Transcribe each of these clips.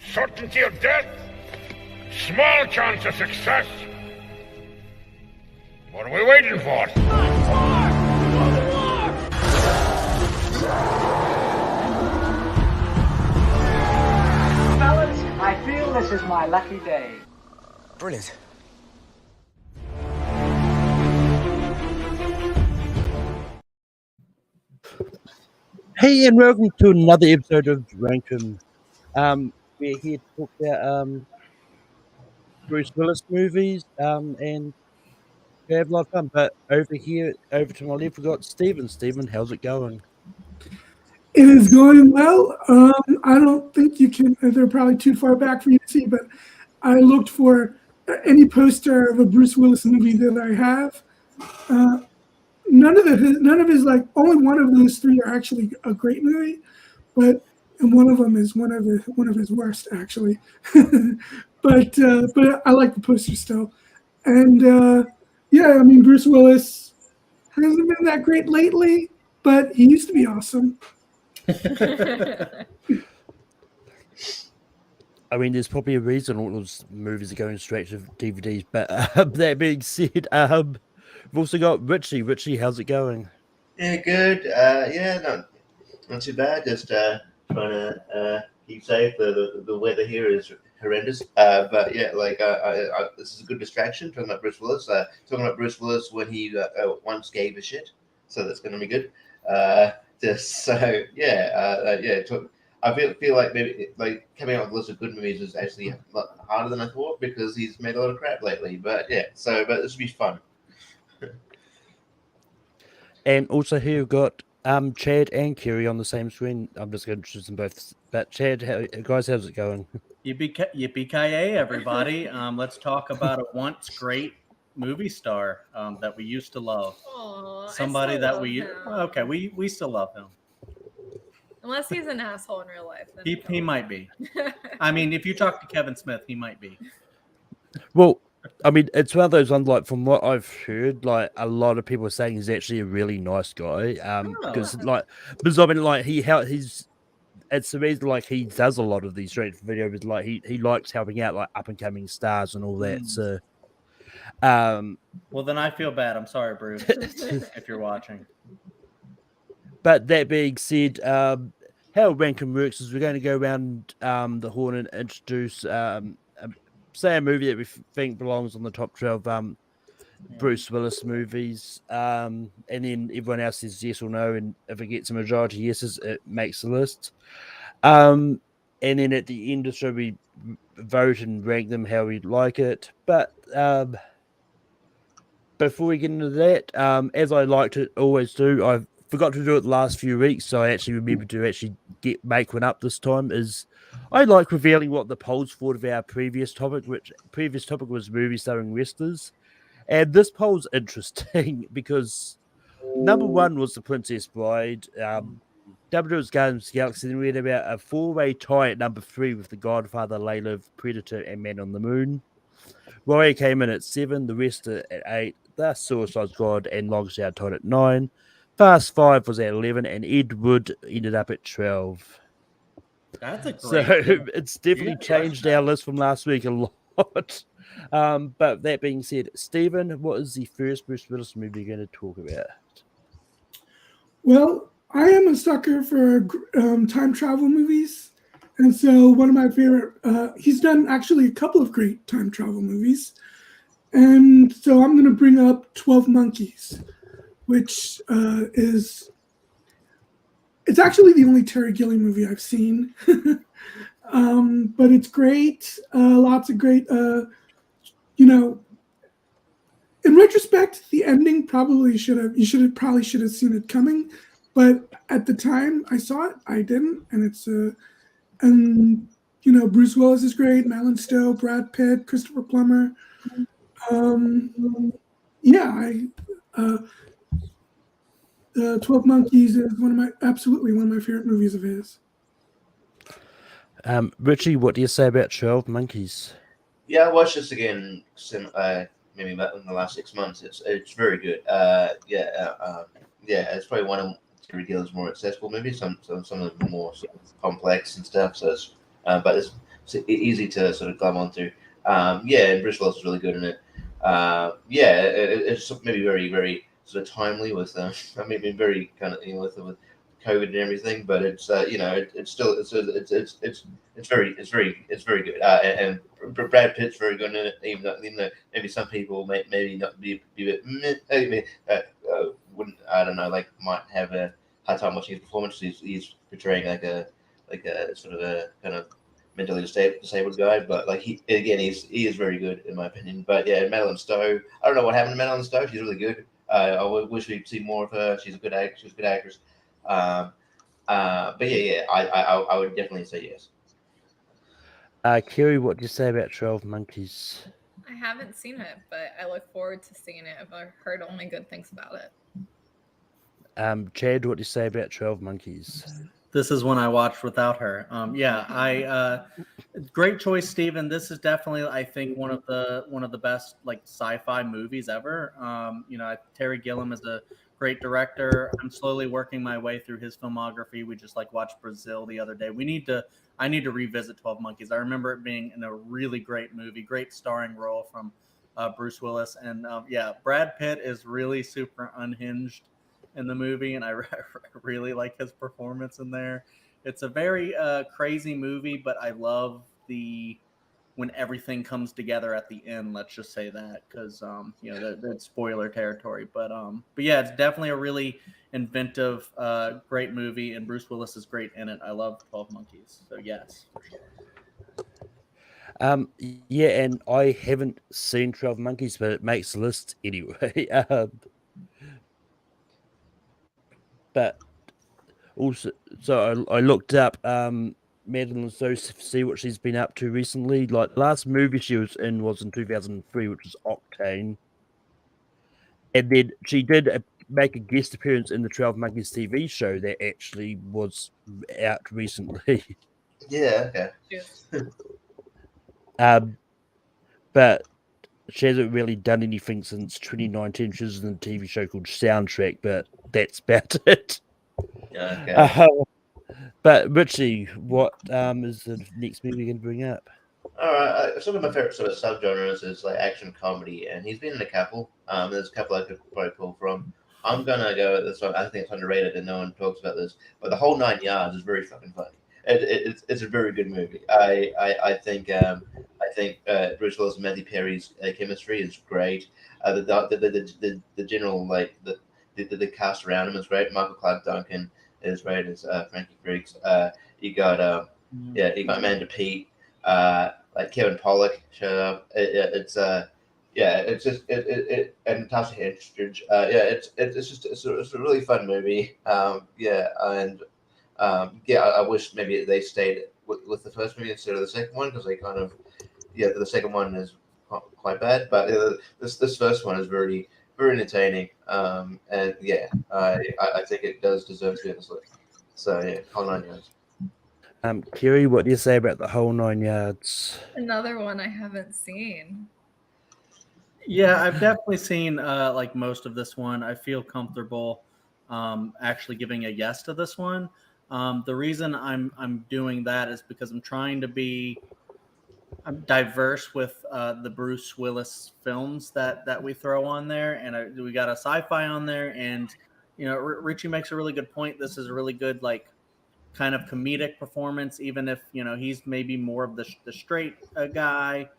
Certainty of death, small chance of success. What are we waiting for? Fellas, I feel this is my lucky day. Brilliant. Hey, and welcome to another episode of Rankin. We're here to talk about Bruce Willis movies and we have a lot of fun. But over to my left, we've got Stephen. Stephen, how's it going? It is going well. I don't think you can, they're probably too far back for you to see, but I looked for any poster of a Bruce Willis movie that I have. None of his, like, only one of those three are actually a great movie, and one of them is one of his worst, actually. but I like the poster still. And yeah, I mean, Bruce Willis hasn't been that great lately, but he used to be awesome. I mean, there's probably a reason all those movies are going straight to DVDs. But that being said, we've also got Richie. Richie, how's it going? Yeah, good. Not too bad. Just trying to keep safe. The weather here is horrendous. But yeah, this is a good distraction. Talking about Bruce Willis. Talking about Bruce Willis when he once gave a shit. So that's going to be good. I feel like maybe coming out with a list of good movies is actually a lot harder than I thought because he's made a lot of crap lately. But yeah, but this will be fun. And also here we've got Chad and Kerry on the same screen. I'm just going to introduce them both. But Chad, how's it going? Yippee-ki-yay, everybody. Let's talk about a once great movie star that we used to love. Aww, Somebody that we still love him. Unless he's an asshole in real life. Then He might be. I mean, if you talk to Kevin Smith, he might be. Well, I mean, it's one of those ones, like, from what I've heard, like, a lot of people are saying he's actually a really nice guy. Because I mean, like, he's it's the reason, like, he does a lot of these straight videos, like, he likes helping out, like, up-and-coming stars and all that, so... Well, then I feel bad. I'm sorry, Bruce, if you're watching. But that being said, how ranking works is we're going to go around the horn and introduce, say, a movie that we think belongs on the top 12 Bruce Willis movies, and then everyone else says yes or no, and if it gets a majority yeses, it makes the list. And then at the end of the show, we vote and rank them how we'd like it. But before we get into that, as I like to always do, I forgot to do it the last few weeks, so I actually remembered to actually make one up this time. Is I like revealing what the polls thought of our previous topic, which previous topic was movies starring wrestlers. And this poll's interesting because number one was The Princess Bride. Number two was Guardians of the Galaxy. Then we had about a four-way tie at number three with The Godfather, Layla, Predator, and Man on the Moon. Warrior came in at 7, the rest at 8, The Suicide Squad and Lockdown tied at 9. Fast 5 was at 11, and Ed Wood ended up at 12. That's a great. So it's definitely changed our list from last week a lot. But that being said, Stephen, what is the first Bruce Willis movie you're going to talk about? Well, I am a sucker for time travel movies. And so one of my favorite, he's done actually a couple of great time travel movies. And so I'm going to bring up 12 Monkeys, which it's actually the only Terry Gilliam movie I've seen. But it's great. Lots of great, in retrospect, the ending probably should have seen it coming. But at the time I saw it, I didn't. And Bruce Willis is great, Madeline Stowe, Brad Pitt, Christopher Plummer. 12 Monkeys is absolutely one of my favorite movies of his. Richie, what do you say about 12 Monkeys? Yeah, I watched this again maybe about in the last 6 months. It's very good. It's probably one of Terry Gilliam's more accessible movies. Some of them are more sort of complex and stuff. So but easy to sort of glom onto. And Bruce Willis is really good in it. It's maybe very, very sort of timely with, I mean, very kind of with COVID and everything, but it's it's still it's very good. And Brad Pitt's very good in it, even though maybe some people maybe not be a bit wouldn't, I don't know, like might have a hard time watching his performance. He's portraying like a sort of a kind of mentally disabled guy, but like he is very good in my opinion. But yeah, Madeline Stowe, I don't know what happened to Madeline Stowe. She's really good. I wish we'd see more of her. She's a good actress. She's a good actress. But I would definitely say yes. Kiri, what do you say about 12 Monkeys? I haven't seen it, but I look forward to seeing it. I've heard only good things about it. Chad, what do you say about 12 Monkeys? This is one I watched without her. Great choice, Steven. This is definitely, I think, one of the best like sci-fi movies ever. Terry Gilliam is a great director. I'm slowly working my way through his filmography. We just watched Brazil the other day. I need to revisit 12 Monkeys. I remember it being in a really great movie, great starring role from Bruce Willis, and Brad Pitt is really super unhinged in the movie, and I really like his performance in there. It's a very crazy movie, but I love when everything comes together at the end. Let's just say that, because that's spoiler territory. But yeah, it's definitely a really inventive, great movie, and Bruce Willis is great in it. I love 12 Monkeys, so yes. And I haven't seen 12 Monkeys, but it makes the list anyway. But also, so I looked up Madeline Stowe to see what she's been up to recently. Like, the last movie she was in 2003, which was Octane. And then she did make a guest appearance in the 12 Monkeys TV show that actually was out recently. Yeah, okay. But she hasn't really done anything since 2019. She was in a TV show called Soundtrack, but that's about it. Yeah, okay. But Richie, what is the next movie you're going to bring up? All right, some of my favorite sort of subgenres is like action comedy, and he's been in a couple. There's a couple I could probably pull from. I'm gonna go with this one. I think it's underrated, and no one talks about this. But The Whole Nine Yards is very fucking funny. It's a very good movie. I think Bruce Willis and Matthew Perry's chemistry is great. The general the cast around him is great. Michael Clark Duncan is great as Frankie Briggs. You got Amanda Peet. Kevin Pollak showed up. It's just and Natasha Henstridge. It's a really fun movie. I wish maybe they stayed with the first movie instead of the second one, because they kind of the second one is quite bad, but this first one is very, very entertaining. I think it does deserve to be on this list. So yeah, Whole Nine Yards. Kiri, what do you say about The Whole Nine Yards? Another one I haven't seen. Yeah, I've definitely seen most of this one. I feel comfortable actually giving a yes to this one. The reason I'm doing that is because I'm trying to be diverse with the Bruce Willis films that we throw on there, and we got a sci-fi on there, and Richie makes a really good point. This is a really good kind of comedic performance, even if he's maybe more of the straight guy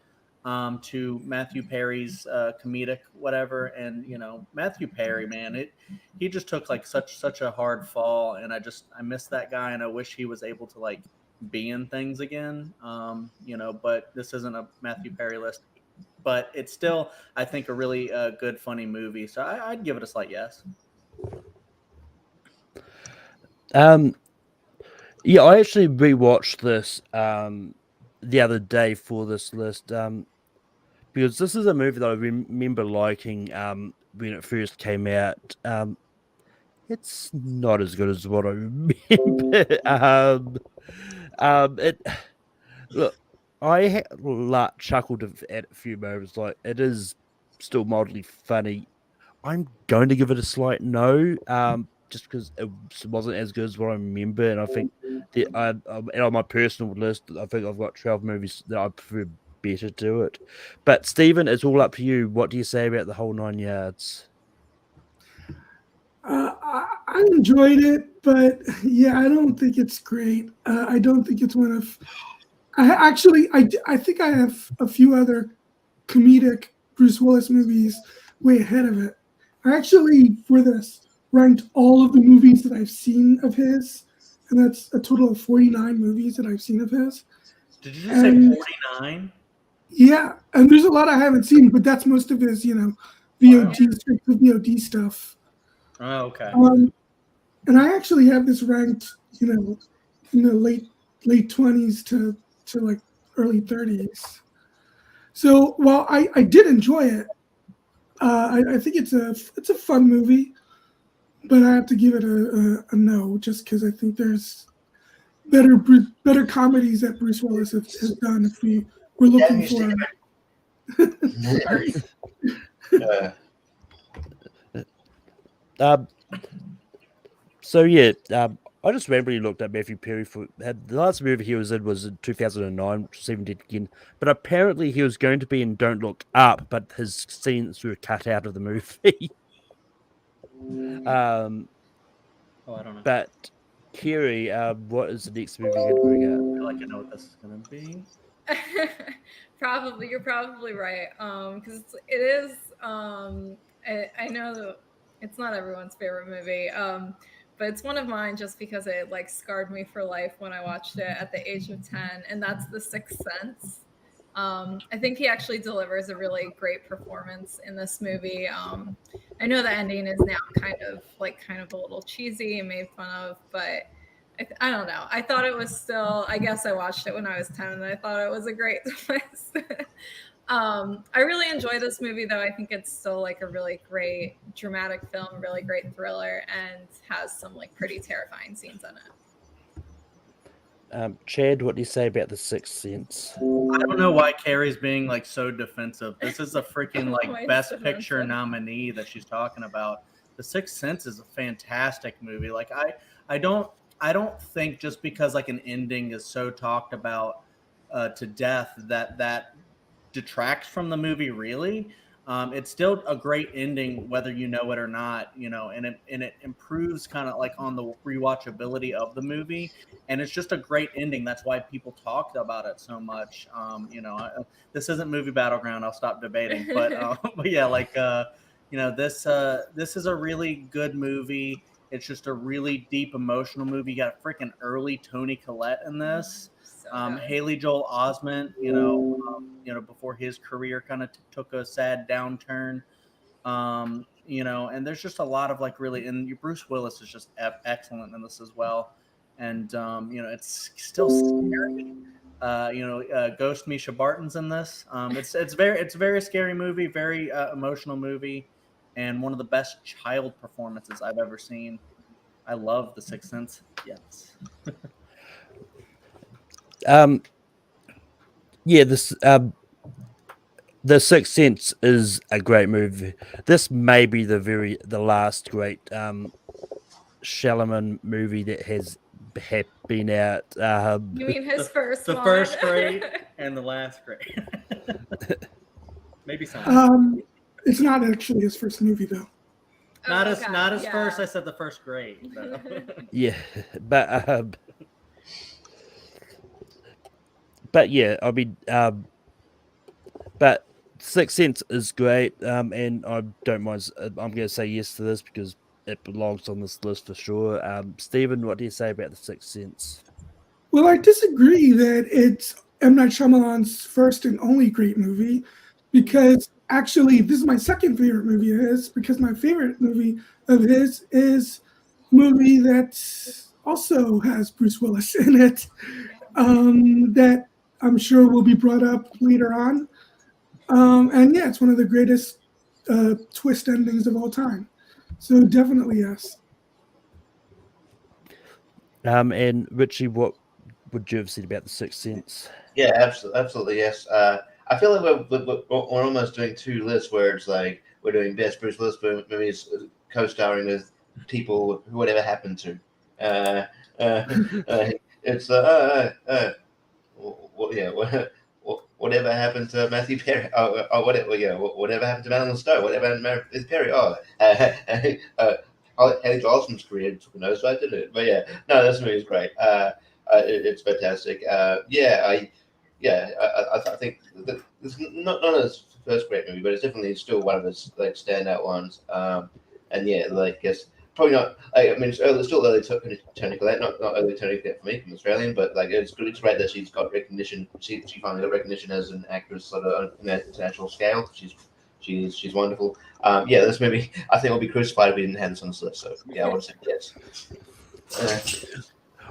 to Matthew Perry's comedic whatever. And Matthew Perry, man, he just took such a hard fall, and I miss that guy, and I wish he was able to be in things again. But this isn't a Matthew Perry list, but it's still, I think, a really good funny movie, so I'd give it a slight yes. Yeah, I actually rewatched this the other day for this list because this is a movie that I remember liking when it first came out. It's not as good as what I remember. I chuckled at a few moments. It is still mildly funny. I'm going to give it a slight no. just because it wasn't as good as what I remember. And I think and on my personal list, I think I've got 12 movies that I prefer better to it. But Stephen, it's all up to you. What do you say about the whole 9 yards? I enjoyed it, but yeah, I don't think it's great. I don't think it's one of. I think I have a few other comedic Bruce Willis movies way ahead of it. I actually, for this, ranked all of the movies that I've seen of his, and that's a total of 49 movies that I've seen of his. Did you just say 49? Yeah, and there's a lot I haven't seen, but that's most of his, VOD, straight to VOD stuff. Oh, okay. And I actually have this ranked, late 20s to like early 30s. So while I did enjoy it, I think it's a fun movie, but I have to give it a no, just because I think there's better comedies that Bruce Willis has done if we're looking for. So yeah, I just randomly looked at Matthew Perry the last movie he was in 2009, 17 again. But apparently he was going to be in Don't Look Up, but his scenes were cut out of the movie. I don't know. But Kerry, what is the next movie you're going to bring I up? feel like I know what this is going to be. Probably, you're probably right. Because it is. I know it's not everyone's favorite movie. But it's one of mine just because it like scarred me for life when I watched it at the age of 10, and that's The Sixth Sense. I think he actually delivers a really great performance in this movie. I know the ending is now kind of a little cheesy and made fun of, but I don't know. I thought it was still, I guess I watched it when I was 10 and I thought it was a great twist. I really enjoy this movie, though. I think it's still like a really great dramatic film, really great thriller, and has some like pretty terrifying scenes in it. Chad, what do you say about The Sixth Sense? I don't know why Carrie's being like so defensive. This is a freaking like Why Best defensive? Picture nominee that she's talking about. The Sixth Sense is a fantastic movie. Like I don't think just because like an ending is so talked about to death that detracts from the movie, really. It's still a great ending whether you know it or not, and it improves kind of like on the rewatchability of the movie, and it's just a great ending. That's why people talked about it so much. This isn't Movie Battleground, I'll stop debating, but yeah, like this is a really good movie. It's just a really deep emotional movie. You got a freaking early Toni Collette in this. Haley Joel Osment, before his career kind of took a sad downturn, and there's just a lot of like really, and Bruce Willis is just excellent in this as well, and it's still scary. Ghost Misha Barton's in this. It's a very scary movie, very emotional movie, and one of the best child performances I've ever seen. I love The Sixth Sense. Yes. The Sixth Sense is a great movie. This may be the last great Chalamet movie that has been out. You mean his first the one? first great and the last great. Maybe something. It's not actually his first movie though. Not as first. I said the first great. Yeah, but yeah, I mean, but Sixth Sense is great, and I don't mind. I'm going to say yes to this because it belongs on this list for sure. Stephen, what do you say about The Sixth Sense? Well, I disagree that it's M. Night Shyamalan's first and only great movie, because actually this is my second favorite movie of his, because my favorite movie of his is a movie that also has Bruce Willis in it, that I'm sure will be brought up later on. And yeah, it's one of the greatest twist endings of all time. So definitely yes. And Richie, what would you have said about The Sixth Sense? Yeah, absolutely yes. I feel like we're almost doing two lists where it's like we're doing best Bruce Willis movies co-starring with people, whatever happened to. It's whatever happened to Matthew Perry? Whatever happened to Madeline Stowe? Whatever happened to Matthew Perry? Haley Joel Osment's career took a nosedive, didn't it? But yeah, no, this movie is great. It's fantastic. I think it's not his first great movie, but it's definitely still one of his like standout ones. And yeah, like yes. Probably not. I mean, it's still early Tony Collette, not early Tony Collette for me, from Australian, but like it's good. It's great that she's got recognition. She finally got recognition as an actress, sort of on an international scale. She's wonderful. This movie I think will be crucified if we didn't have this on this list. So yeah, I would say yes.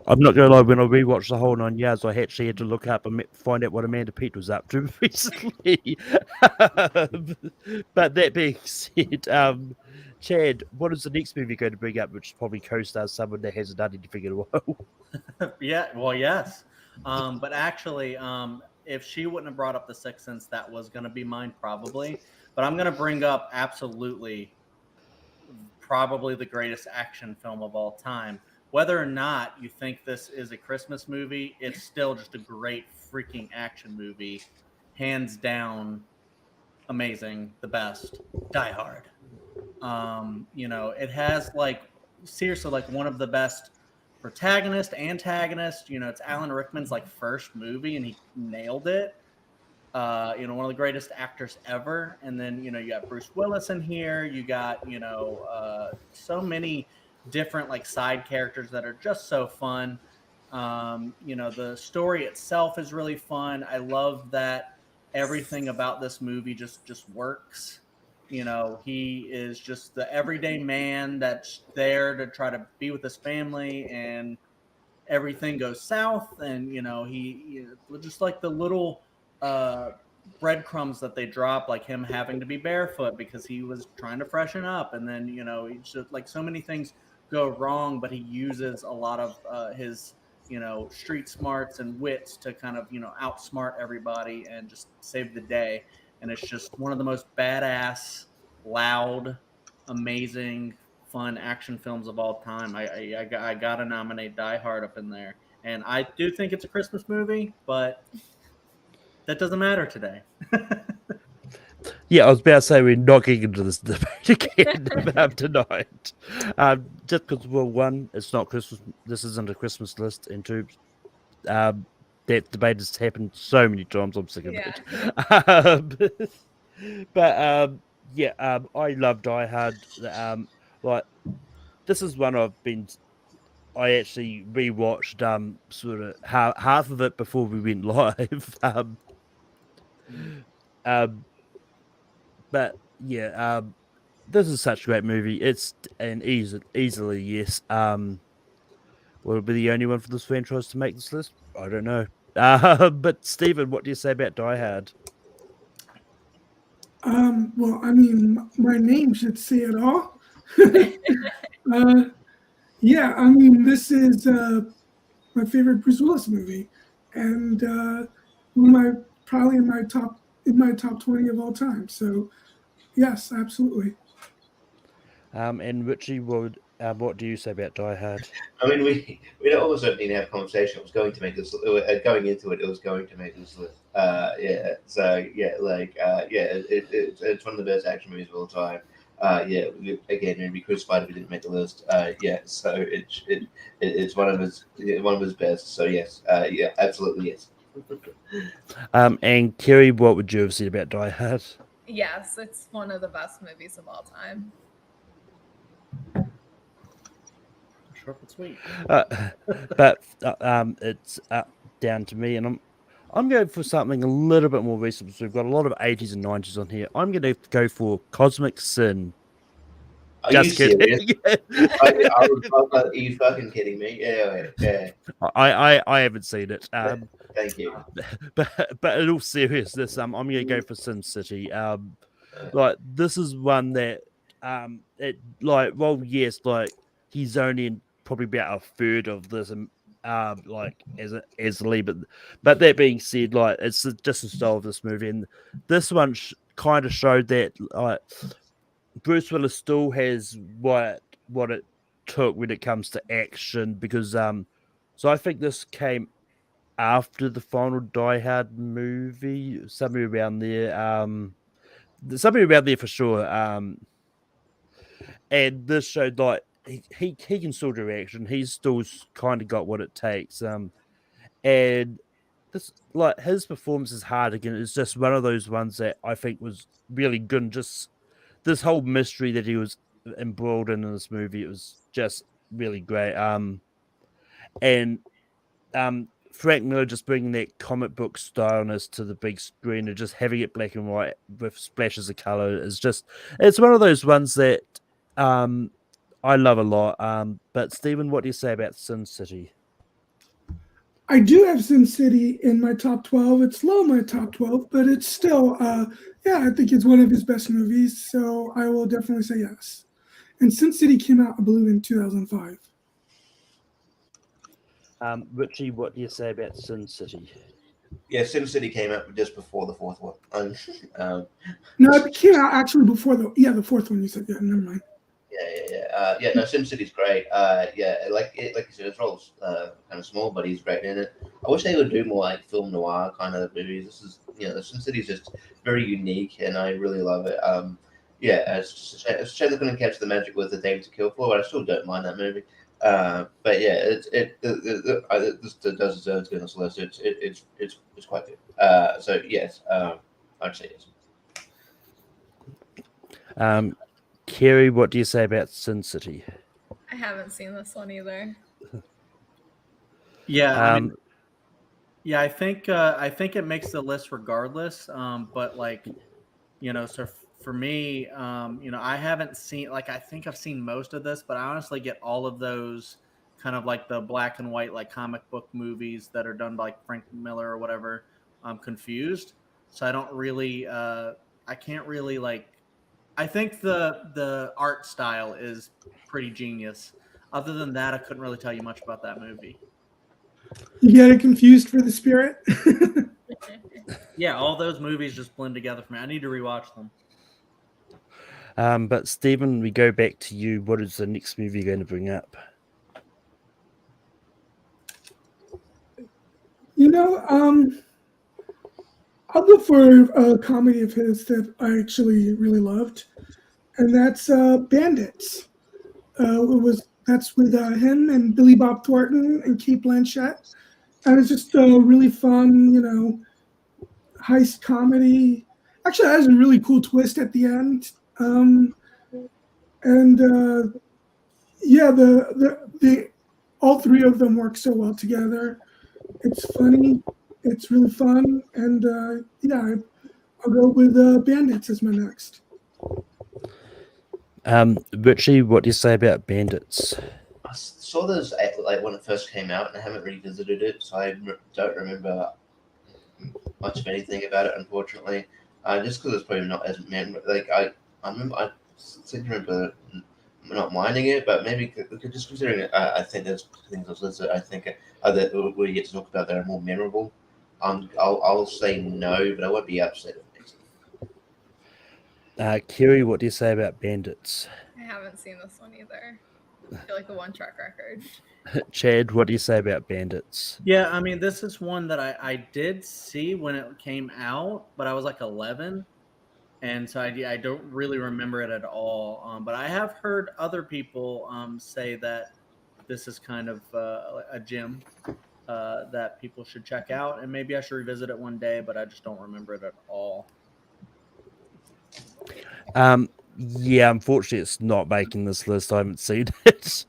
I'm not going to lie, when I rewatched the whole 9 years, I actually had to look up and find out what Amanda Peet was up to recently. But that being said, Chad, what is the next movie going to bring up, which probably co-stars someone that hasn't done anything in a while? Yes. But actually, if she wouldn't have brought up The Sixth Sense, that was going to be mine probably. But I'm going to bring up probably the greatest action film of all time. Whether or not you think this is a Christmas movie, it's still just a great freaking action movie. Hands down, amazing, the best. Die Hard. It has seriously one of the best protagonist, antagonist. It's Alan Rickman's first movie and he nailed it. One of the greatest actors ever. And then, you got Bruce Willis in here. You got, so many different side characters that are just so fun. The story itself is really fun. I love that everything about this movie just works. He is just the everyday man that's there to try to be with his family, and everything goes south. And he just the little breadcrumbs that they drop, like him having to be barefoot because he was trying to freshen up, and then it's just so many things go wrong, but he uses a lot of his street smarts and wits to kind of outsmart everybody and just save the day. And it's just one of the most badass, loud, amazing, fun action films of all time. I gotta nominate Die Hard up in there, and I do think it's a Christmas movie, but that doesn't matter today. Yeah, I was about to say we're not getting into this debate again tonight. Just because, well, one, it's not Christmas. This isn't a Christmas list, and two, that debate has happened so many times. I'm sick of it. I love Die Hard. This is one I actually rewatched sort of half of it before we went live. But yeah, this is such a great movie. It's an easily yes. Will it be the only one for this franchise to make this list? I don't know. But Stephen, what do you say about Die Hard? Well, I mean, my name should say it all. Yeah, I mean, this is my favorite Bruce Willis movie, and probably in my top 20 of all time. So, yes, absolutely. And Richie, what do you say about Die Hard? I mean, we almost don't need to have a conversation. It was going to make this going into it. It was going to make this list. It's one of the best action movies of all time. We'd be crucified if we didn't make the list. So it's one of his best. So yes, absolutely yes. And Kerry, what would you have said about Die Hard? Yes, it's one of the best movies of all time. Short and sweet. But it's down to me, and I'm going for something a little bit more recent. So we've got a lot of 80s and 90s on here. I'm going to go for Cosmic Sin. Are you serious? Are you fucking kidding me? Yeah. I haven't seen it. Thank you. But in all seriousness, I'm going to go for Sin City. This is one that he's only in probably about a third of this, as the lead. But that being said, it's just the style of this movie, and this one kind of showed that Bruce Willis still has what it took when it comes to action because so I think this came after the final Die Hard movie, somewhere around there. Somewhere around there for sure. And this showed like he can still do action. He's still kind of got what it takes. And this like his performance is hard again. It's just one of those ones that I think was really good. And just this whole mystery that he was embroiled in this movie, it was just really great. And Frank Miller just bringing that comic book styleness to the big screen and just having it black and white with splashes of color is just it's one of those ones that I love a lot. But Stephen, what do you say about Sin City? I do have Sin City in my top 12. It's low in my top 12, but it's still, I think it's one of his best movies. So I will definitely say yes. And Sin City came out, I believe, in 2005. Richie, what do you say about Sin City? Yeah, Sin City came out just before the fourth one. No, it came out actually before the fourth one. You said, yeah, never mind. Yeah. No, Sin City's great. Like you said, his role's kind of small, but he's great in it. I wish they would do more like film noir kind of movies. This is, the Sin City's just very unique, and I really love it. It's a shame they couldn't catch the magic with The Dame to Kill For, but I still don't mind that movie. But yeah, it does deserve to be on this list. It's quite good. So yes, I'd say yes. Kerry, what do you say about Sin City? I haven't seen this one either. Yeah, I think it makes the list regardless. But like, so for me, I haven't seen I think I've seen most of this, but I honestly get all of those kind of like the black and white like comic book movies that are done by like Frank Miller or whatever. I'm confused, so I don't really, I can't really like. I think the art style is pretty genius. Other than that, I couldn't really tell you much about that movie. You get it confused for The Spirit? Yeah, all those movies just blend together for me. I need to rewatch them. But Stephen, we go back to you. What is the next movie you're going to bring up? I'll go for a comedy of his that I actually really loved, and that's Bandits. That's with him and Billy Bob Thornton and Kate Blanchett, and it's just a really fun, heist comedy. Actually, it has a really cool twist at the end, the all three of them work so well together. It's funny. It's really fun, and I'll go with Bandits as my next. Richie, what do you say about Bandits? I saw this like when it first came out, and I haven't revisited it, so I don't remember much of anything about it, unfortunately. Just because it's probably not as I remember not minding it, but maybe just considering it, I think there's things I've listed. I think that we get to talk about that are more memorable. I'll say no, but I won't be upset if it Kerry, what do you say about Bandits? I haven't seen this one either. I feel like a one-track record. Chad, what do you say about Bandits? Yeah, this is one that I did see when it came out, but I was like 11, and so I don't really remember it at all. But I have heard other people say that this is kind of a gem that people should check out, and maybe I should revisit it one day, but I just don't remember it at all. Yeah, unfortunately, it's not making this list. I haven't seen it.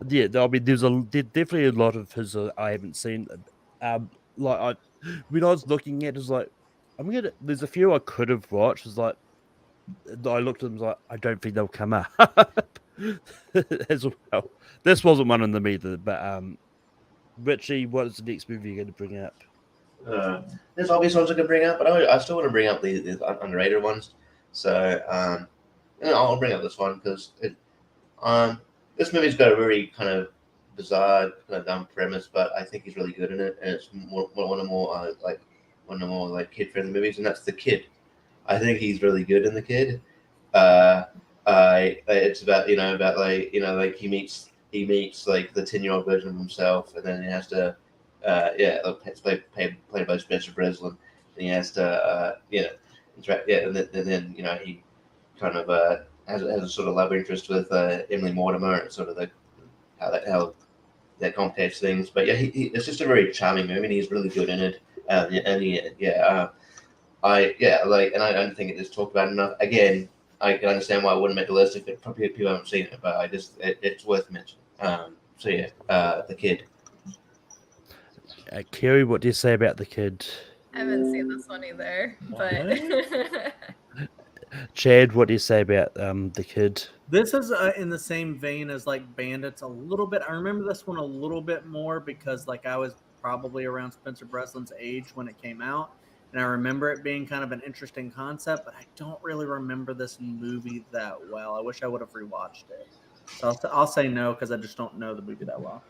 There's definitely a lot of his I haven't seen. When I was looking at it, it's like there's a few I could have watched. It's like I looked at them, like I don't think they'll come up as well. This wasn't one of them either. But Richie, what is the next movie you're going to bring up? There's obvious ones I can bring up, but I still want to bring up the underrated ones. So I'll bring up this one because this movie's got a very kind of bizarre, kind of dumb premise, but I think he's really good in it, and it's one of the more kid-friendly movies, and that's The Kid. I think he's really good in The Kid. it's about like he meets like the 10-year-old version of himself, and then he has to played by Spencer Breslin, and he has to interact, and then he kind of has a sort of love interest with Emily Mortimer, and sort of how that complicates things. But yeah, it's just a very charming movie, and he's really good in it. I don't think it is talked about enough. Again, I can understand why I wouldn't make the list if probably people haven't seen it, but it's worth mentioning. The Kid. Kerry, what do you say about The Kid? I haven't seen this one either, but Chad, what do you say about The Kid? This is in the same vein as like Bandits a little bit. I remember this one a little bit more because like I was probably around Spencer Breslin's age when it came out, and I remember it being kind of an interesting concept, but I don't really remember this movie that well. I wish I would have rewatched it. So I'll say no because I just don't know the movie that well.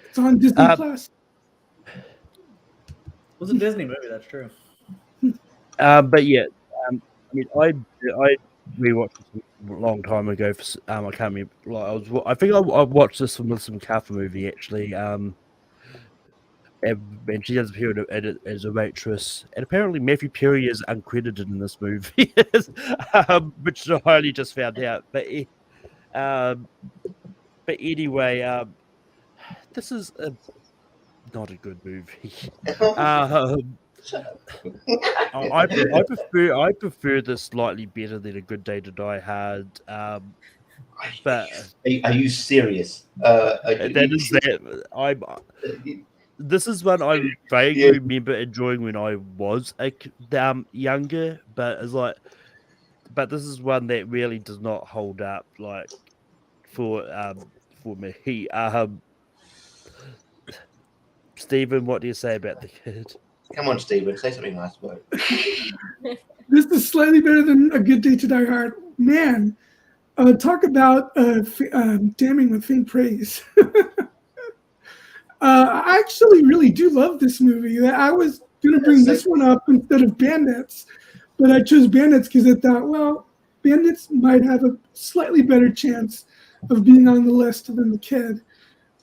It's on Disney Plus. It was a Disney movie, that's true. But yeah, I rewatched this a long time ago. I can't remember. I think I watched this from some Kafka movie actually. And she does appear as a waitress, and apparently Matthew Perry is uncredited in this movie, which I only just found out. But anyway, this is not a good movie. I prefer this slightly better than A Good Day to Die Hard. But are you serious? This is one I vaguely remember enjoying when I was younger, but this is one that really does not hold up like for me. Stephen, what do you say about The Kid? Come on, Stephen, say something nice about it. This is slightly better than A Good Day to Die Hard. Man, talk about damning with faint praise. I actually really do love this movie. I was going to bring this one up instead of Bandits, but I chose Bandits because I thought, well, Bandits might have a slightly better chance of being on the list than The Kid.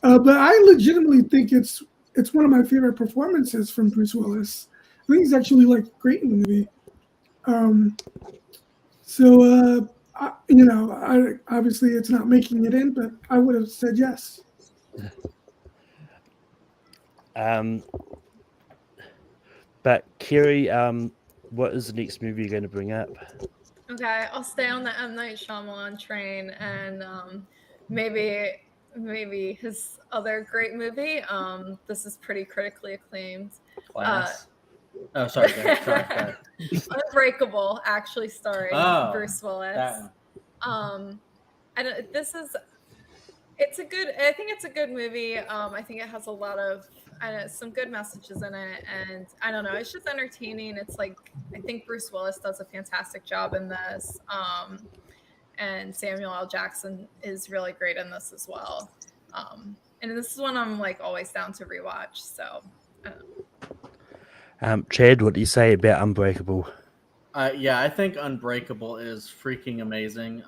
But I legitimately think it's one of my favorite performances from Bruce Willis. I think he's actually like great in the movie. Obviously it's not making it in, but I would have said yes. But Kerry, what is the next movie you're going to bring up? Okay, I'll stay on the M. Night Shyamalan train, and maybe his other great movie. This is pretty critically acclaimed. Class. Sorry. Go ahead. Unbreakable, actually starring Bruce Willis. That one. I think it's a good movie. I think it has a lot of some good messages in it, and I don't know, it's just entertaining. It's like I think Bruce Willis does a fantastic job in this, and Samuel L. Jackson is really great in this as well. And this is one I'm like always down to rewatch. So, I don't know. Chad, what do you say about Unbreakable? I think Unbreakable is freaking amazing.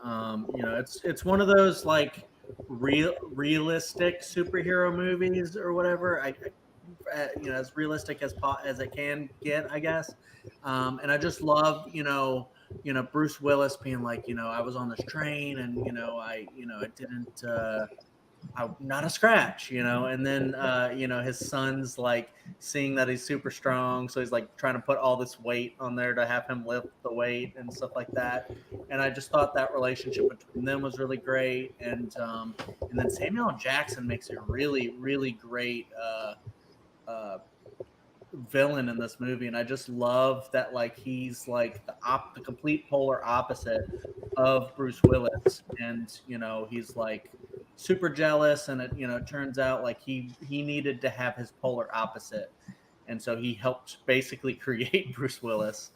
It's one of those like realistic superhero movies or whatever. As realistic as it can get, I guess. And I just love, Bruce Willis being like, I was on this train and, I'm not a scratch, and then, his son's like seeing that he's super strong. So he's like trying to put all this weight on there to have him lift the weight and stuff like that. And I just thought that relationship between them was really great. And then Samuel L. Jackson makes a really, really great, villain in this movie, and I just love that like he's like the complete polar opposite of Bruce Willis, and he's like super jealous, and it turns out like he needed to have his polar opposite, and so he helped basically create Bruce Willis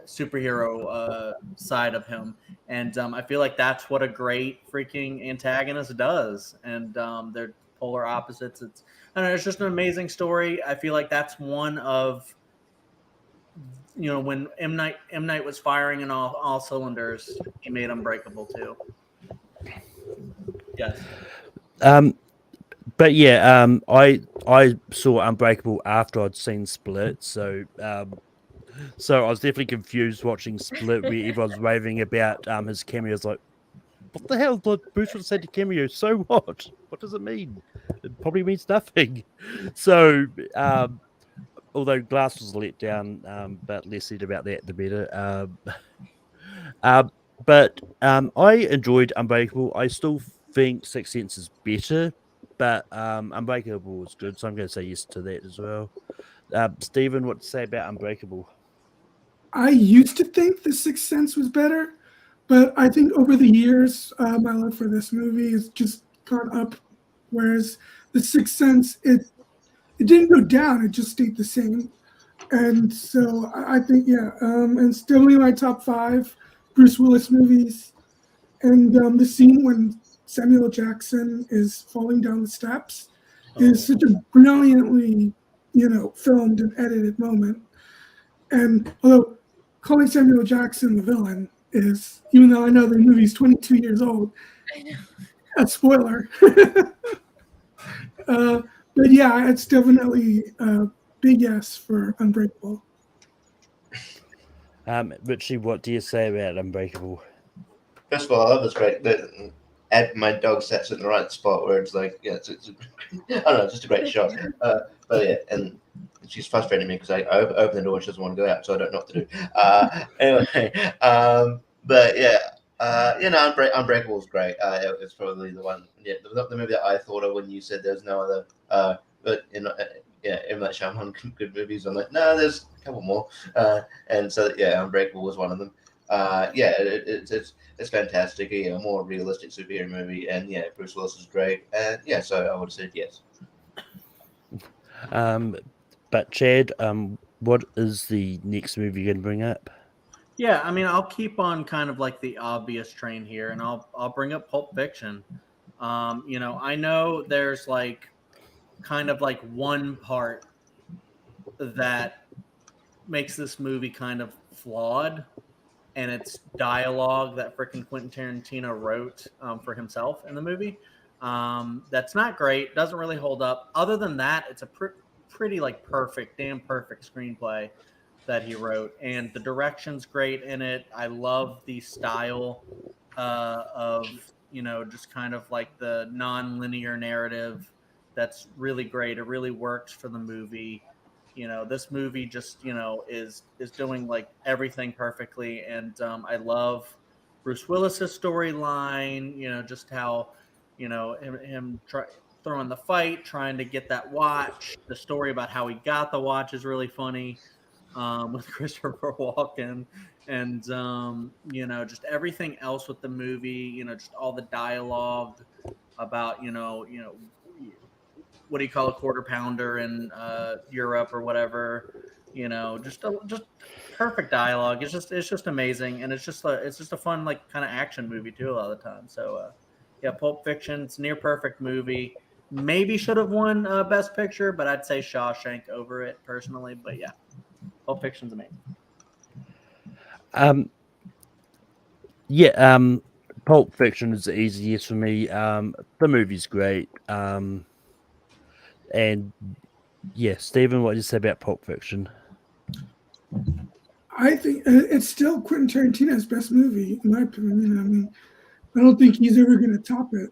superhero side of him, and I feel like that's what a great freaking antagonist does, and they're polar opposites. It's just an amazing story. I feel like that's one of when M Night was firing in all cylinders, he made Unbreakable too. Yes. But yeah, I saw Unbreakable after I'd seen Split, so I was definitely confused watching Split, where everyone's raving about his cameos. Like, what the hell? Like, Bruce Willis said to cameo. So what? What does it mean? It probably means nothing. So, although Glass was let down, but less said about that, the better. But I enjoyed Unbreakable. I still think Sixth Sense is better, but Unbreakable was good, so I'm going to say yes to that as well. Stephen, what to say about Unbreakable? I used to think The Sixth Sense was better, but I think over the years, my love for this movie has just gone up. Whereas The Sixth Sense, it didn't go down; it just stayed the same. And so I think, yeah, and it's definitely my top 5 Bruce Willis movies. And the scene when Samuel Jackson is falling down the steps is such a brilliantly, filmed and edited moment. And although calling Samuel Jackson the villain is, even though I know the movie's 22 years old, a spoiler. But yeah, it's definitely a big yes for Unbreakable. Richie, what do you say about Unbreakable? First of all, I love this great. My dog sits in the right spot where it's like, yeah, it's I don't know, it's just a great shot. But yeah, and she's frustrating me because I open the door and she doesn't want to go out, so I don't know what to do. Anyway, but yeah, Unbreakable was great. It's probably the one, the movie that I thought of when you said there's no other. But M. Night Shyamalan good movies. I'm like, no, there's a couple more. And so yeah, Unbreakable was one of them. It's fantastic. Yeah, a more realistic superhero movie, and yeah, Bruce Willis is great. And yeah, so I would have said yes. But Chad, what is the next movie you're going to bring up? Yeah, I mean, I'll keep on kind of like the obvious train here, and I'll bring up Pulp Fiction. I know there's like kind of like one part that makes this movie kind of flawed, and it's dialogue that freaking Quentin Tarantino wrote for himself in the movie. That's not great. Doesn't really hold up. Other than that, it's a pretty like damn perfect screenplay that he wrote, and the direction's great in it. I love the style of just kind of like the non-linear narrative. That's really great. It really works for the movie. This movie just is doing like everything perfectly, and I love Bruce Willis's storyline. Just how him throwing the fight, trying to get that watch. The story about how he got the watch is really funny. With Christopher Walken, and just everything else with the movie, just all the dialogue about what do you call a quarter pounder in Europe or whatever, just perfect dialogue. It's just amazing, and it's just a fun like kind of action movie too a lot of the time. So yeah, Pulp Fiction, it's a near perfect movie. Maybe should have won Best Picture, but I'd say Shawshank over it personally. But yeah. Pulp Fiction's amazing. Pulp Fiction is the easiest for me. The movie's great. And yeah, Stephen, what did you say about Pulp Fiction? I think it's still Quentin Tarantino's best movie, in my opinion. I mean, I don't think he's ever going to top it,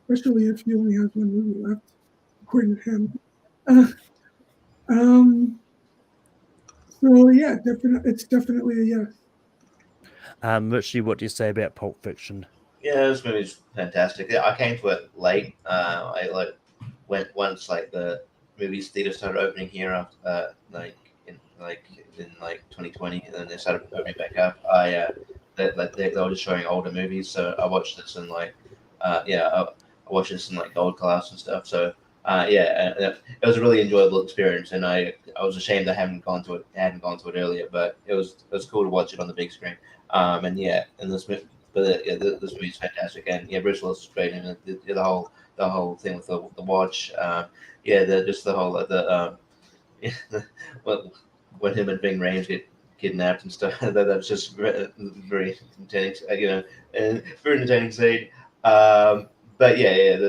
especially if he only has one movie left, according to him. So yeah, it's definitely a yes. Richie, what do you say about Pulp Fiction? Yeah, this movie's fantastic. Yeah, I came to it late. I went once the movies theater started opening here after in 2020, and then they started opening back up. They were just showing older movies, so I watched this in I watched this in gold class and stuff. So it was a really enjoyable experience, and I was ashamed I hadn't gone to it earlier, but it was cool to watch it on the big screen. This movie's fantastic, and yeah, Bruce Willis is great, and the whole thing with the watch, the when him and Ving Rhames get kidnapped and stuff. That was just very entertaining, and very entertaining scene. But it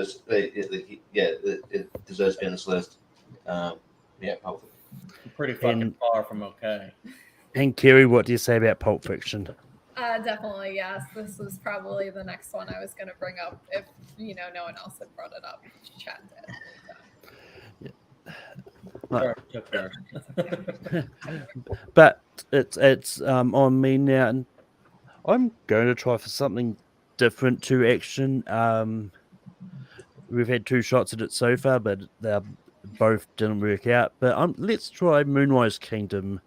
deserves to be on this list. Pulp Fiction. Pretty fucking far from okay. And Kerry, what do you say about Pulp Fiction? Definitely, yes. This was probably the next one I was going to bring up if no one else had brought it up. Chat did. But it's on me now, and I'm going to try for something different to action. We've had 2 shots at it so far, but they both didn't work out. But let's try Moonrise Kingdom.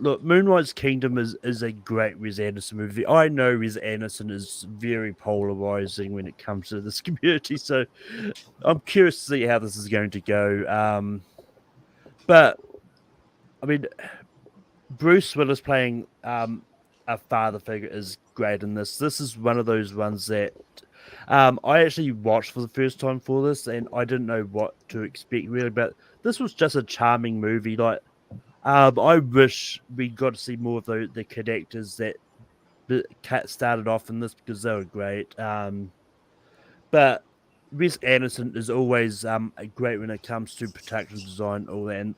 Look, Moonrise Kingdom is a great Wes Anderson movie. I know Wes Anderson is very polarizing when it comes to this community, so I'm curious to see how this is going to go. But I mean, Bruce Willis playing a father figure is great in this. This is one of those ones that I actually watched for the first time for this, and I didn't know what to expect really. But this was just a charming movie. Like, I wish we got to see more of the characters that started off in this because they were great. But Wes Anderson is always great when it comes to production design, all that, and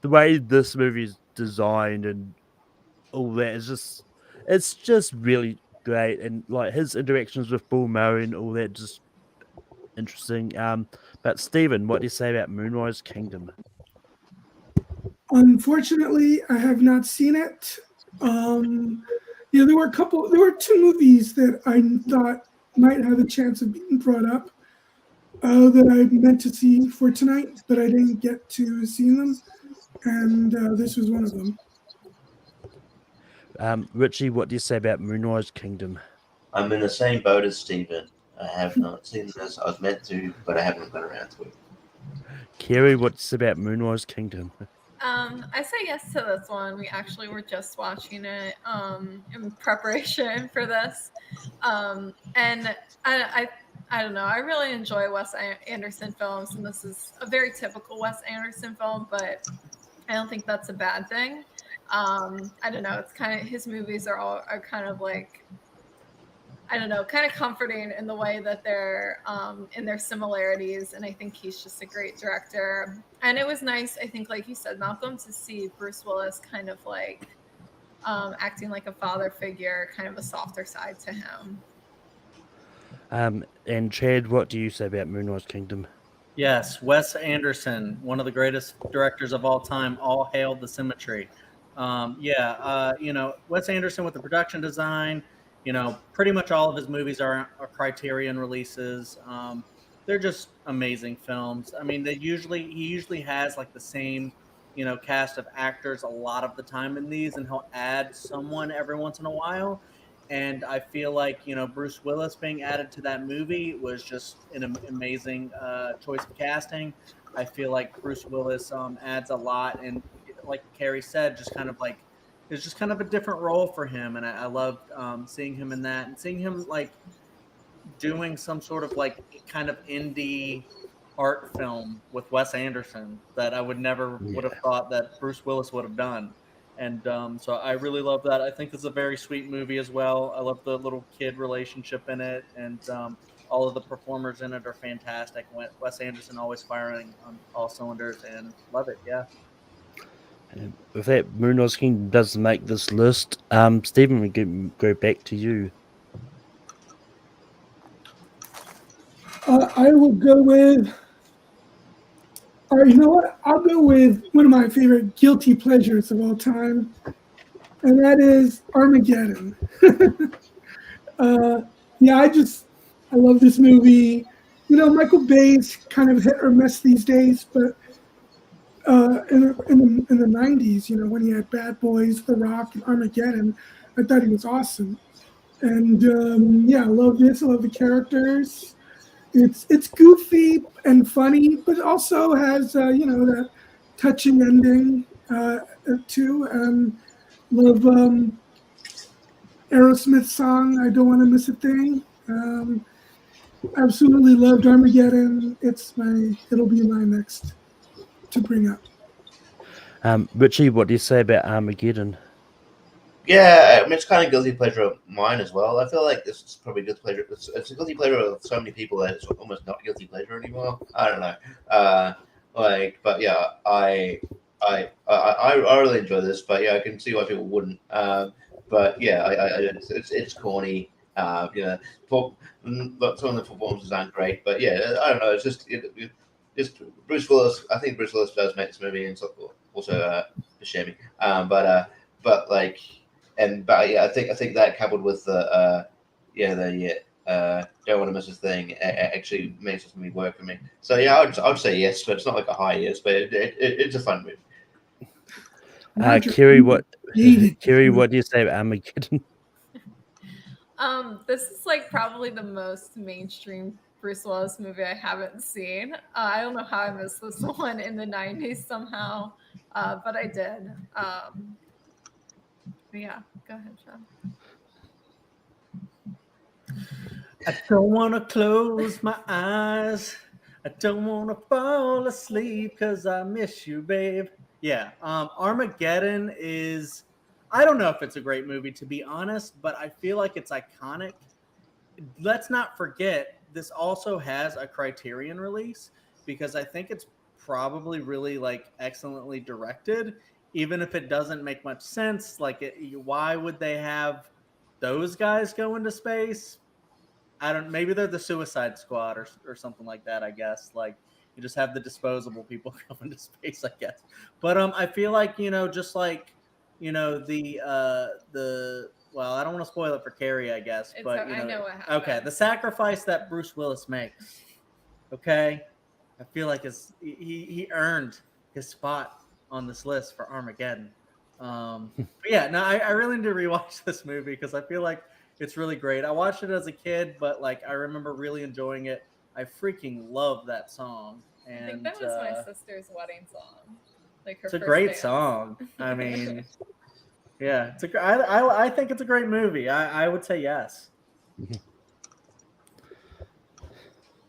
the way this movie is designed and all that is it's just really great, and like his interactions with Bill Murray and all that, just interesting. But Stephen, what do you say about Moonrise Kingdom? Unfortunately, I have not seen it. There were 2 movies that I thought might have a chance of being brought up that I meant to see for tonight, but I didn't get to see them, and this was one of them. Richie, what do you say about Moonrise Kingdom? I'm in the same boat as Stephen. I have not seen this. I was meant to, but I haven't got around to it. Kerry, what's about Moonrise Kingdom? I say yes to this one. We actually were just watching it in preparation for this. And I don't know. I really enjoy Wes Anderson films, and this is a very typical Wes Anderson film, but I don't think that's a bad thing. I don't know. It's kind of, his movies are kind of like, I don't know, kind of comforting in the way that they're in their similarities. And I think he's just a great director. And it was nice, I think, like you said, Malcolm, to see Bruce Willis kind of like acting like a father figure, kind of a softer side to him. And Chad, what do you say about Moonrise Kingdom? Yes, Wes Anderson, one of the greatest directors of all time. All hail the symmetry. Wes Anderson with the production design. Pretty much all of his movies are Criterion releases. They're just amazing films. I mean, he usually has like the same, cast of actors a lot of the time in these, and he'll add someone every once in a while. And I feel like, Bruce Willis being added to that movie was just an amazing choice of casting. I feel like Bruce Willis adds a lot, and like Carrie said, just kind of like, it's just kind of a different role for him, and I loved seeing him in that, and seeing him like doing some sort of like kind of indie art film with Wes Anderson that I would have thought that Bruce Willis would have done, and so I really love that. I think it's a very sweet movie as well. I love the little kid relationship in it, and all of the performers in it are fantastic. Wes Anderson always firing on all cylinders, and love it. Yeah. And with that, Moonrise Kingdom doesn't make this list. Stephen, we can go back to you. I will go with. All right, you know what? I'll go with one of my favorite guilty pleasures of all time, and that is Armageddon. I love this movie. Michael Bay's kind of hit or miss these days, but in the 90s, when he had Bad Boys, The Rock, and Armageddon, I thought he was awesome. And I love this. I love the characters. It's goofy and funny, but also has that touching ending too. Love Aerosmith's song "I Don't Want to Miss a Thing." Absolutely loved Armageddon. It'll be my next to bring up. Richie, what do you say about Armageddon? Yeah, I mean, it's kind of guilty pleasure of mine as well. I feel like this is probably guilty pleasure. It's a guilty pleasure of so many people that it's almost not guilty pleasure anymore. I don't know. But yeah, I really enjoy this. But yeah, I can see why people wouldn't. But yeah, it's corny. Some of the performances aren't great. But yeah, I don't know. It's just Bruce Willis. I think Bruce Willis does make this movie, and also Buscemi. But like. But yeah, I think that coupled with the don't want to miss a thing actually makes this movie work for me. So yeah, I'd say yes, but it's not like a high yes, but it's a fun movie. Kiri, what do you say about Armageddon? This is like probably the most mainstream Bruce Willis movie I haven't seen. I don't know how I missed this one in the 90s somehow, but I did. Yeah, go ahead, Sean. I don't want to close my eyes. I don't want to fall asleep because I miss you, babe. Yeah, Armageddon is, I don't know if it's a great movie, to be honest, but I feel like it's iconic. Let's not forget, this also has a Criterion release because I think it's probably really like excellently directed. Even if it doesn't make much sense, why would they have those guys go into space? Maybe they're the Suicide Squad or something like that, I guess. Like, you just have the disposable people go into space, I guess. But I feel like, just like, well, I don't want to spoil it for Carrie, I guess. But, I know what happened. Okay, the sacrifice that Bruce Willis makes, okay? I feel like he earned his spot on this list for Armageddon. But yeah, no, I really need to rewatch this movie because I feel like it's really great. I watched it as a kid, but like I remember really enjoying it. I freaking love that song. And I think that was my sister's wedding song. Like her it's a first great dance. song. I mean, yeah, I think it's a great movie. I would say yes.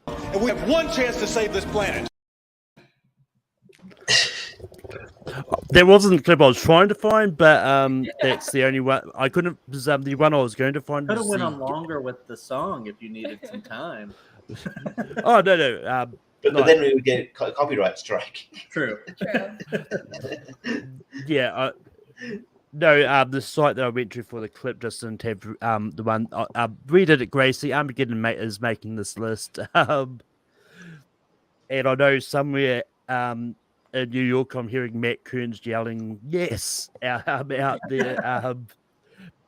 And we have one chance to save this planet. There wasn't the clip I was trying to find, but that's the only one I couldn't. The one I was going to find. Could have went on longer with the song if you needed some time. Oh no. But then we would get copyright strike. True. Yeah. No. The site that I went to for the clip just didn't have the one. Read it at Gracie. Armageddon is making this list. And I know somewhere in New York, I'm hearing Matt Kearns yelling "yes" out there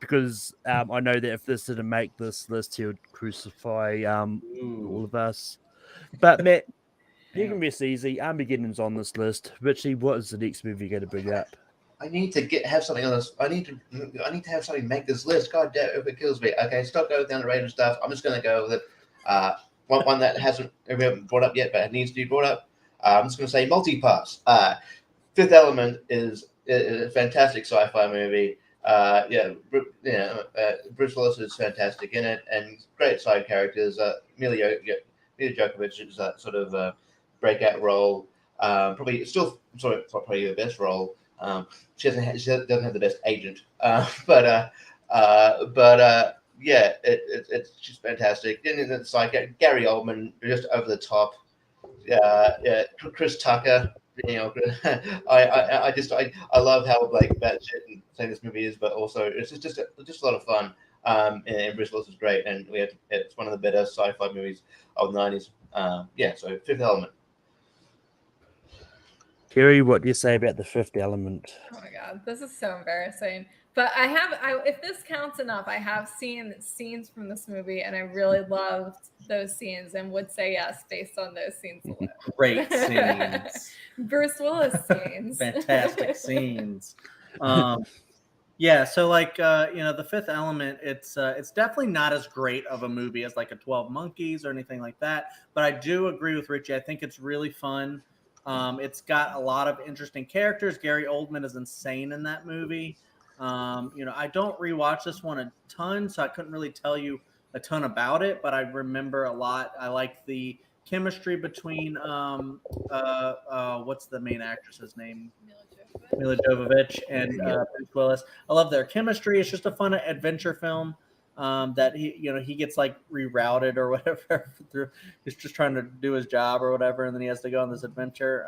because I know that if this didn't make this list, he would crucify all of us. But Matt, you can rest easy. Armageddon's on this list. Richie, what is the next movie you're going to bring up? I need to have something on this. I need to have something make this list. God damn, if it kills me. Okay, stop going down the random stuff. I'm just going to go with it. One that we haven't brought up yet, but it needs to be brought up. I'm just going to say multi-pass. Fifth Element is a fantastic sci-fi movie. Bruce Willis is fantastic in it, and great side characters. Mila Jovovich is that sort of breakout role. Probably her best role. She doesn't have the best agent, but she's fantastic. Then the side character, Gary Oldman, just over the top. Chris Tucker. I love how like batshit insane this movie is, but also it's just a lot of fun. And Bruce Willis is great, and it's one of the better sci-fi movies of the 90s. So Fifth Element. Kerry, what do you say about the Fifth Element? Oh my god, this is so embarrassing. But if this counts enough, I have seen scenes from this movie, and I really loved those scenes, and would say yes based on those scenes alone. Great scenes. Bruce Willis scenes. Fantastic scenes. So like the Fifth Element, it's definitely not as great of a movie as like a 12 Monkeys or anything like that. But I do agree with Richie. I think it's really fun. It's got a lot of interesting characters. Gary Oldman is insane in that movie. I don't rewatch this one a ton, so I couldn't really tell you a ton about it, but I remember a lot. I like the chemistry between what's the main actress's name? Mila Jovovich and Bruce Willis. I love their chemistry. It's just a fun adventure film that he gets like rerouted or whatever through. He's just trying to do his job or whatever, and then he has to go on this adventure.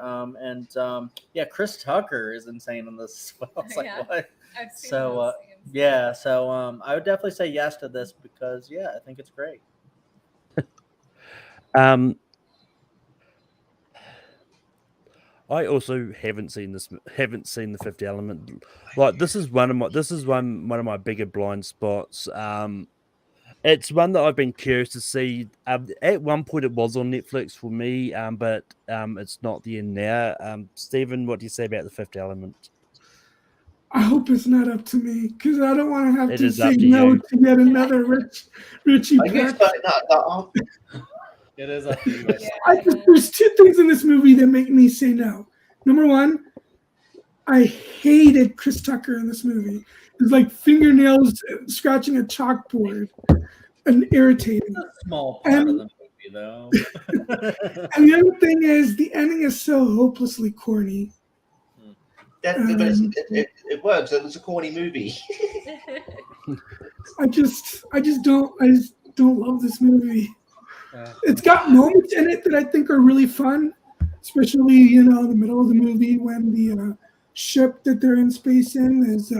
Chris Tucker is insane in this as well. It's like, what? I've seen So I would definitely say yes to this because I think it's great. I also haven't seen the Fifth Element. Like this is one of my bigger blind spots. It's one that I've been curious to see. At one point, it was on Netflix for me, but it's not there now. Stephen, what do you say about the Fifth Element? I hope it's not up to me because I don't want to have It to is say up to no you. to yet another Richie I guess Pratt. It is up to you. There's two things in this movie that make me say no. Number one, I hated Chris Tucker in this movie. It's like fingernails scratching a chalkboard and irritating. A small part of the movie, though. And the other thing is the ending is so hopelessly corny. But it works. It's a corny movie. I just don't love this movie. It's got moments in it that I think are really fun, especially in the middle of the movie when the ship that they're in space in is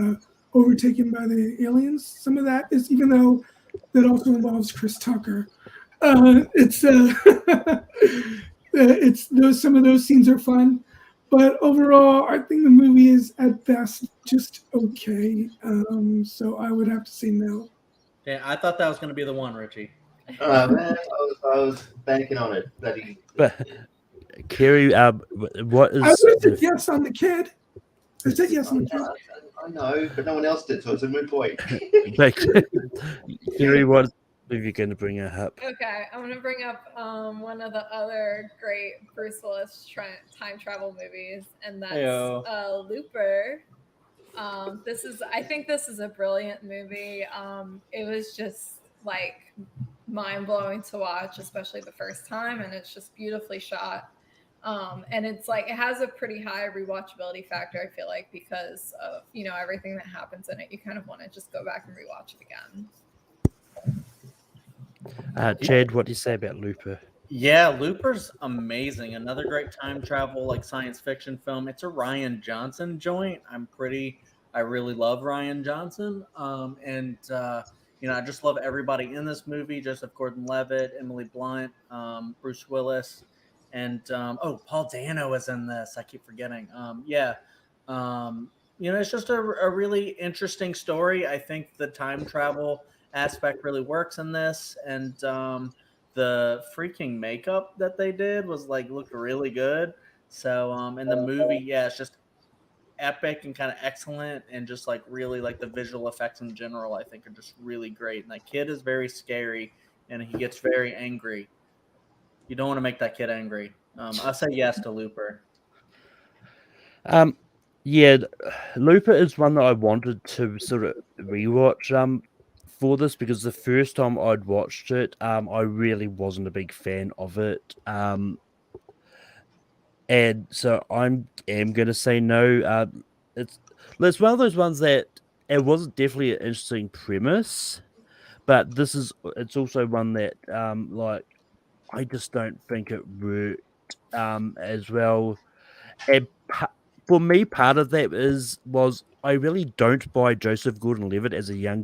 overtaken by the aliens. Some of that is, even though that also involves Chris Tucker, some of those scenes are fun. But overall, I think the movie is at best just okay. So I would have to say no. Yeah, I thought that was going to be the one, Richie. Man, I was banking on it. But Kerry, what is? I would have said yes on the kid. I said yes on the kid. I know, but no one else did, so it's a moot point. Kerry, what are you going to bring up? Okay, I'm going to bring up one of the other great Bruce Willis time travel movies, and that's Looper. I think this is a brilliant movie. It was just like mind-blowing to watch, especially the first time, and it's just beautifully shot. And it's like it has a pretty high rewatchability factor, I feel like, because of everything that happens in it. You kind of want to just go back and rewatch it again. Chad, what do you say about Looper? Yeah, Looper's amazing. Another great time travel, like science fiction film. It's a Rian Johnson joint. I really love Rian Johnson. I just love everybody in this movie. Joseph Gordon-Levitt, Emily Blunt, Bruce Willis, and Paul Dano is in this. I keep forgetting. It's just a really interesting story. I think the time travel aspect really works in this, and the freaking makeup that they did looked really good. So in the movie, it's just epic and kind of excellent, and just really the visual effects in general I think are just really great. And that kid is very scary, and he gets very angry. You don't want to make that kid angry. I'll say yes to Looper. Looper is one that I wanted to sort of rewatch for this, because the first time I'd watched it, I really wasn't a big fan of it. And so I am going to say no. It's one of those ones that it wasn't definitely an interesting premise, but it's also one that I just don't think it worked as well. And for me, part of that was I really don't buy Joseph Gordon-Levitt as a young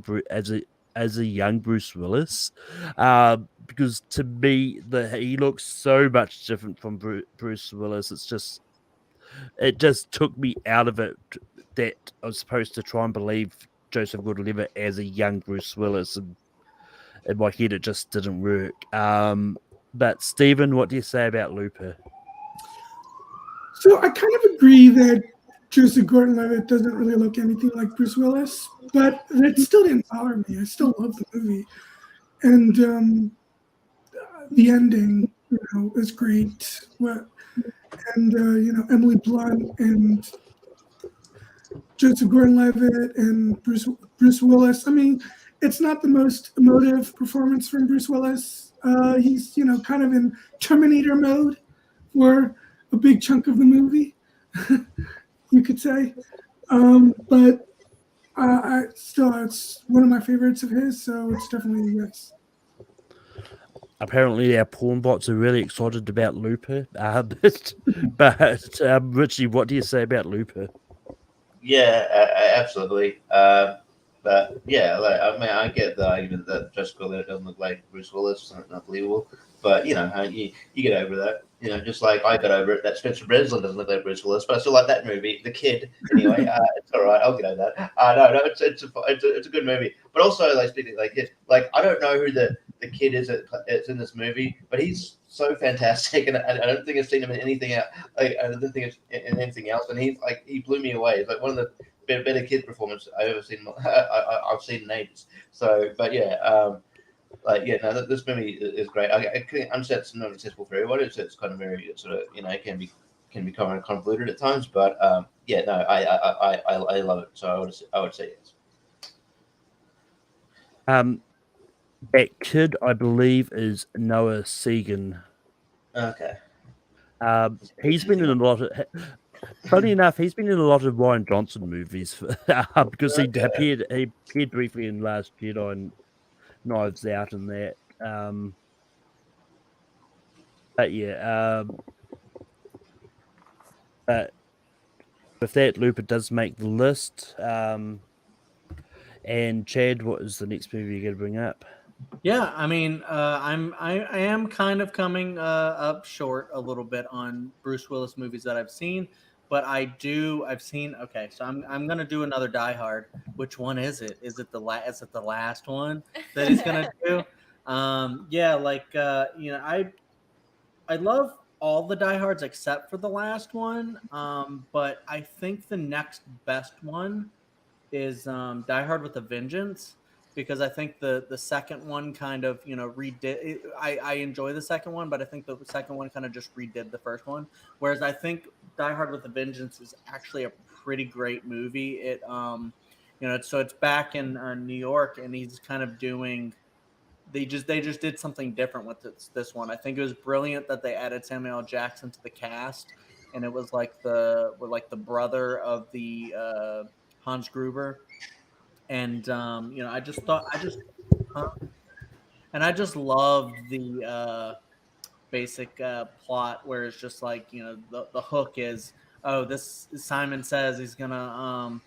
Bruce Willis, because to me he looks so much different from Bruce Willis. It just took me out of it that I was supposed to try and believe Joseph Gordon-Levitt as a young Bruce Willis, and in my head it just didn't work. But Stephen, what do you say about Looper? So I kind of agree that Joseph Gordon-Levitt doesn't really look anything like Bruce Willis, but it still didn't bother me. I still love the movie, and the ending, is great. Emily Blunt and Joseph Gordon-Levitt and Bruce Willis. I mean, it's not the most emotive performance from Bruce Willis. He's kind of in Terminator mode for a big chunk of the movie. you could say. But it's one of my favorites of his, so it's definitely a yes. Apparently, our porn bots are really excited about Looper. Richie, what do you say about Looper? Yeah, absolutely. But yeah, like I mean, I get the argument that Jessica Alba doesn't look like Bruce Willis, it's not believable. But you know, you get over that. You know, just like I got over it that Spencer Breslin doesn't look like Bruce Willis, but I still like that movie, The Kid. Anyway, it's all right. I'll get over that. No, it's a good movie. But also, like speaking like kids, like I don't know who the kid is it's in this movie, but he's so fantastic, and I don't think I've seen him in anything else. Like, I don't think it's in anything else, and he blew me away. It's like one of the better kid performances I've ever seen. I've seen in ages. So, but yeah, no, this movie is great. I can understand it's not accessible for everybody. It's kind of very sort of it can be kind of convoluted at times, but yeah, no, I love it. So I would say yes. That kid, I believe, is Noah Segan. Okay. He's been in a lot of. Funny enough, he's been in a lot of Ryan Johnson movies because he appeared briefly in Last Jedi and Knives Out and that. But yeah, but with that, Looper does make the list. And Chad, what is the next movie you're going to bring up? Yeah, I mean, I am kind of coming up short a little bit on Bruce Willis movies that I've seen, but I've seen. Okay, so I'm gonna do another Die Hard. Which one is it? Is it the last one that he's gonna do? Yeah, I love all the Die Hards except for the last one. But I think the next best one is Die Hard with a Vengeance, because I think the second one kind of redid. I enjoy the second one, but I think the second one kind of just redid the first one. Whereas I think Die Hard with a Vengeance is actually a pretty great movie. It's back in New York, and he's kind of doing. They just did something different with this one. I think it was brilliant that they added Samuel L. Jackson to the cast, and it was like the brother of the Hans Gruber. And I just loved the basic plot where it's just like the hook is, oh, this Simon says he's gonna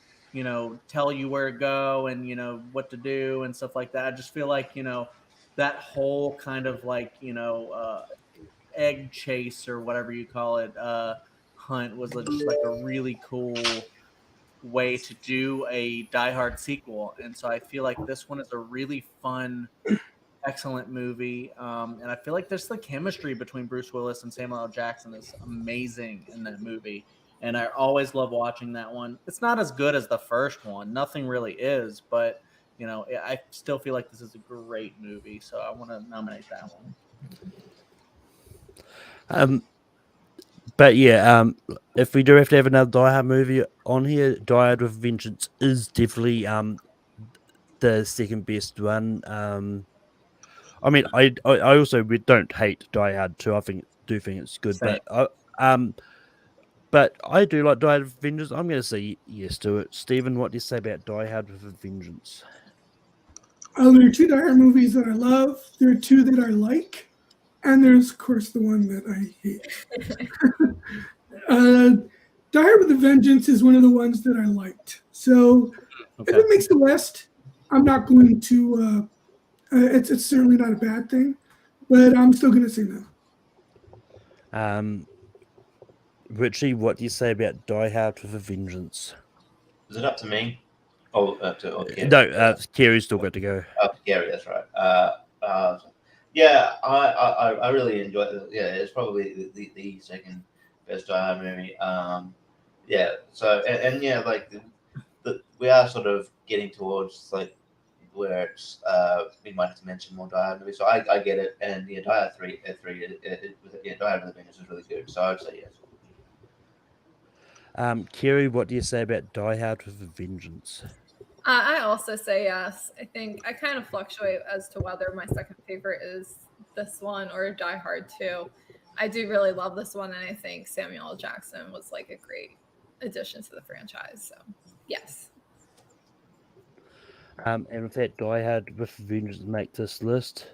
tell you where to go and what to do and stuff like that. I just feel like that whole kind of like egg chase or whatever you call it hunt was just like a really cool way to do a Die Hard sequel. And so I feel like this one is a really fun, excellent movie. And I feel like there's the chemistry between Bruce Willis and Samuel L. Jackson is amazing in that movie. And I always love watching that one. It's not as good as the first one. Nothing really is, but I still feel like this is a great movie. So I want to nominate that one. But yeah, if we do have to have another Die Hard movie on here, Die Hard with Vengeance is definitely the second best one. I mean, I also don't hate Die Hard 2. I do think it's good, Same. but I do like Die Hard with Vengeance. I'm going to say yes to it. Stephen, what do you say about Die Hard with a Vengeance? There are two Die Hard movies that I love. There are two that I like. And there's, of course, the one that I hate. Die Hard with a Vengeance is one of the ones that I liked. So if it makes the list, I'm not going to. It's certainly not a bad thing, but I'm still going to say no. Richie, what do you say about Die Hard with a Vengeance? Is it up to me? Oh, Kerry? No, Kerry's still got to go. Oh, Kerry, that's right. Yeah, I really enjoyed it. Yeah, it's probably the second best Die Hard movie. Yeah. So and yeah, like we are sort of getting towards like where it's we might have to mention more Die Hard movies. So I get it, and yeah, Die Hard 3, Die Hard with a Vengeance is really good. So I'd say yes. Kerry, what do you say about Die Hard with a Vengeance? I also say yes. I think I kind of fluctuate as to whether my second favorite is this one or Die Hard 2. I do really love this one, and I think Samuel L. Jackson was like a great addition to the franchise. So yes. And with that, Die Hard with Vengeance make this list.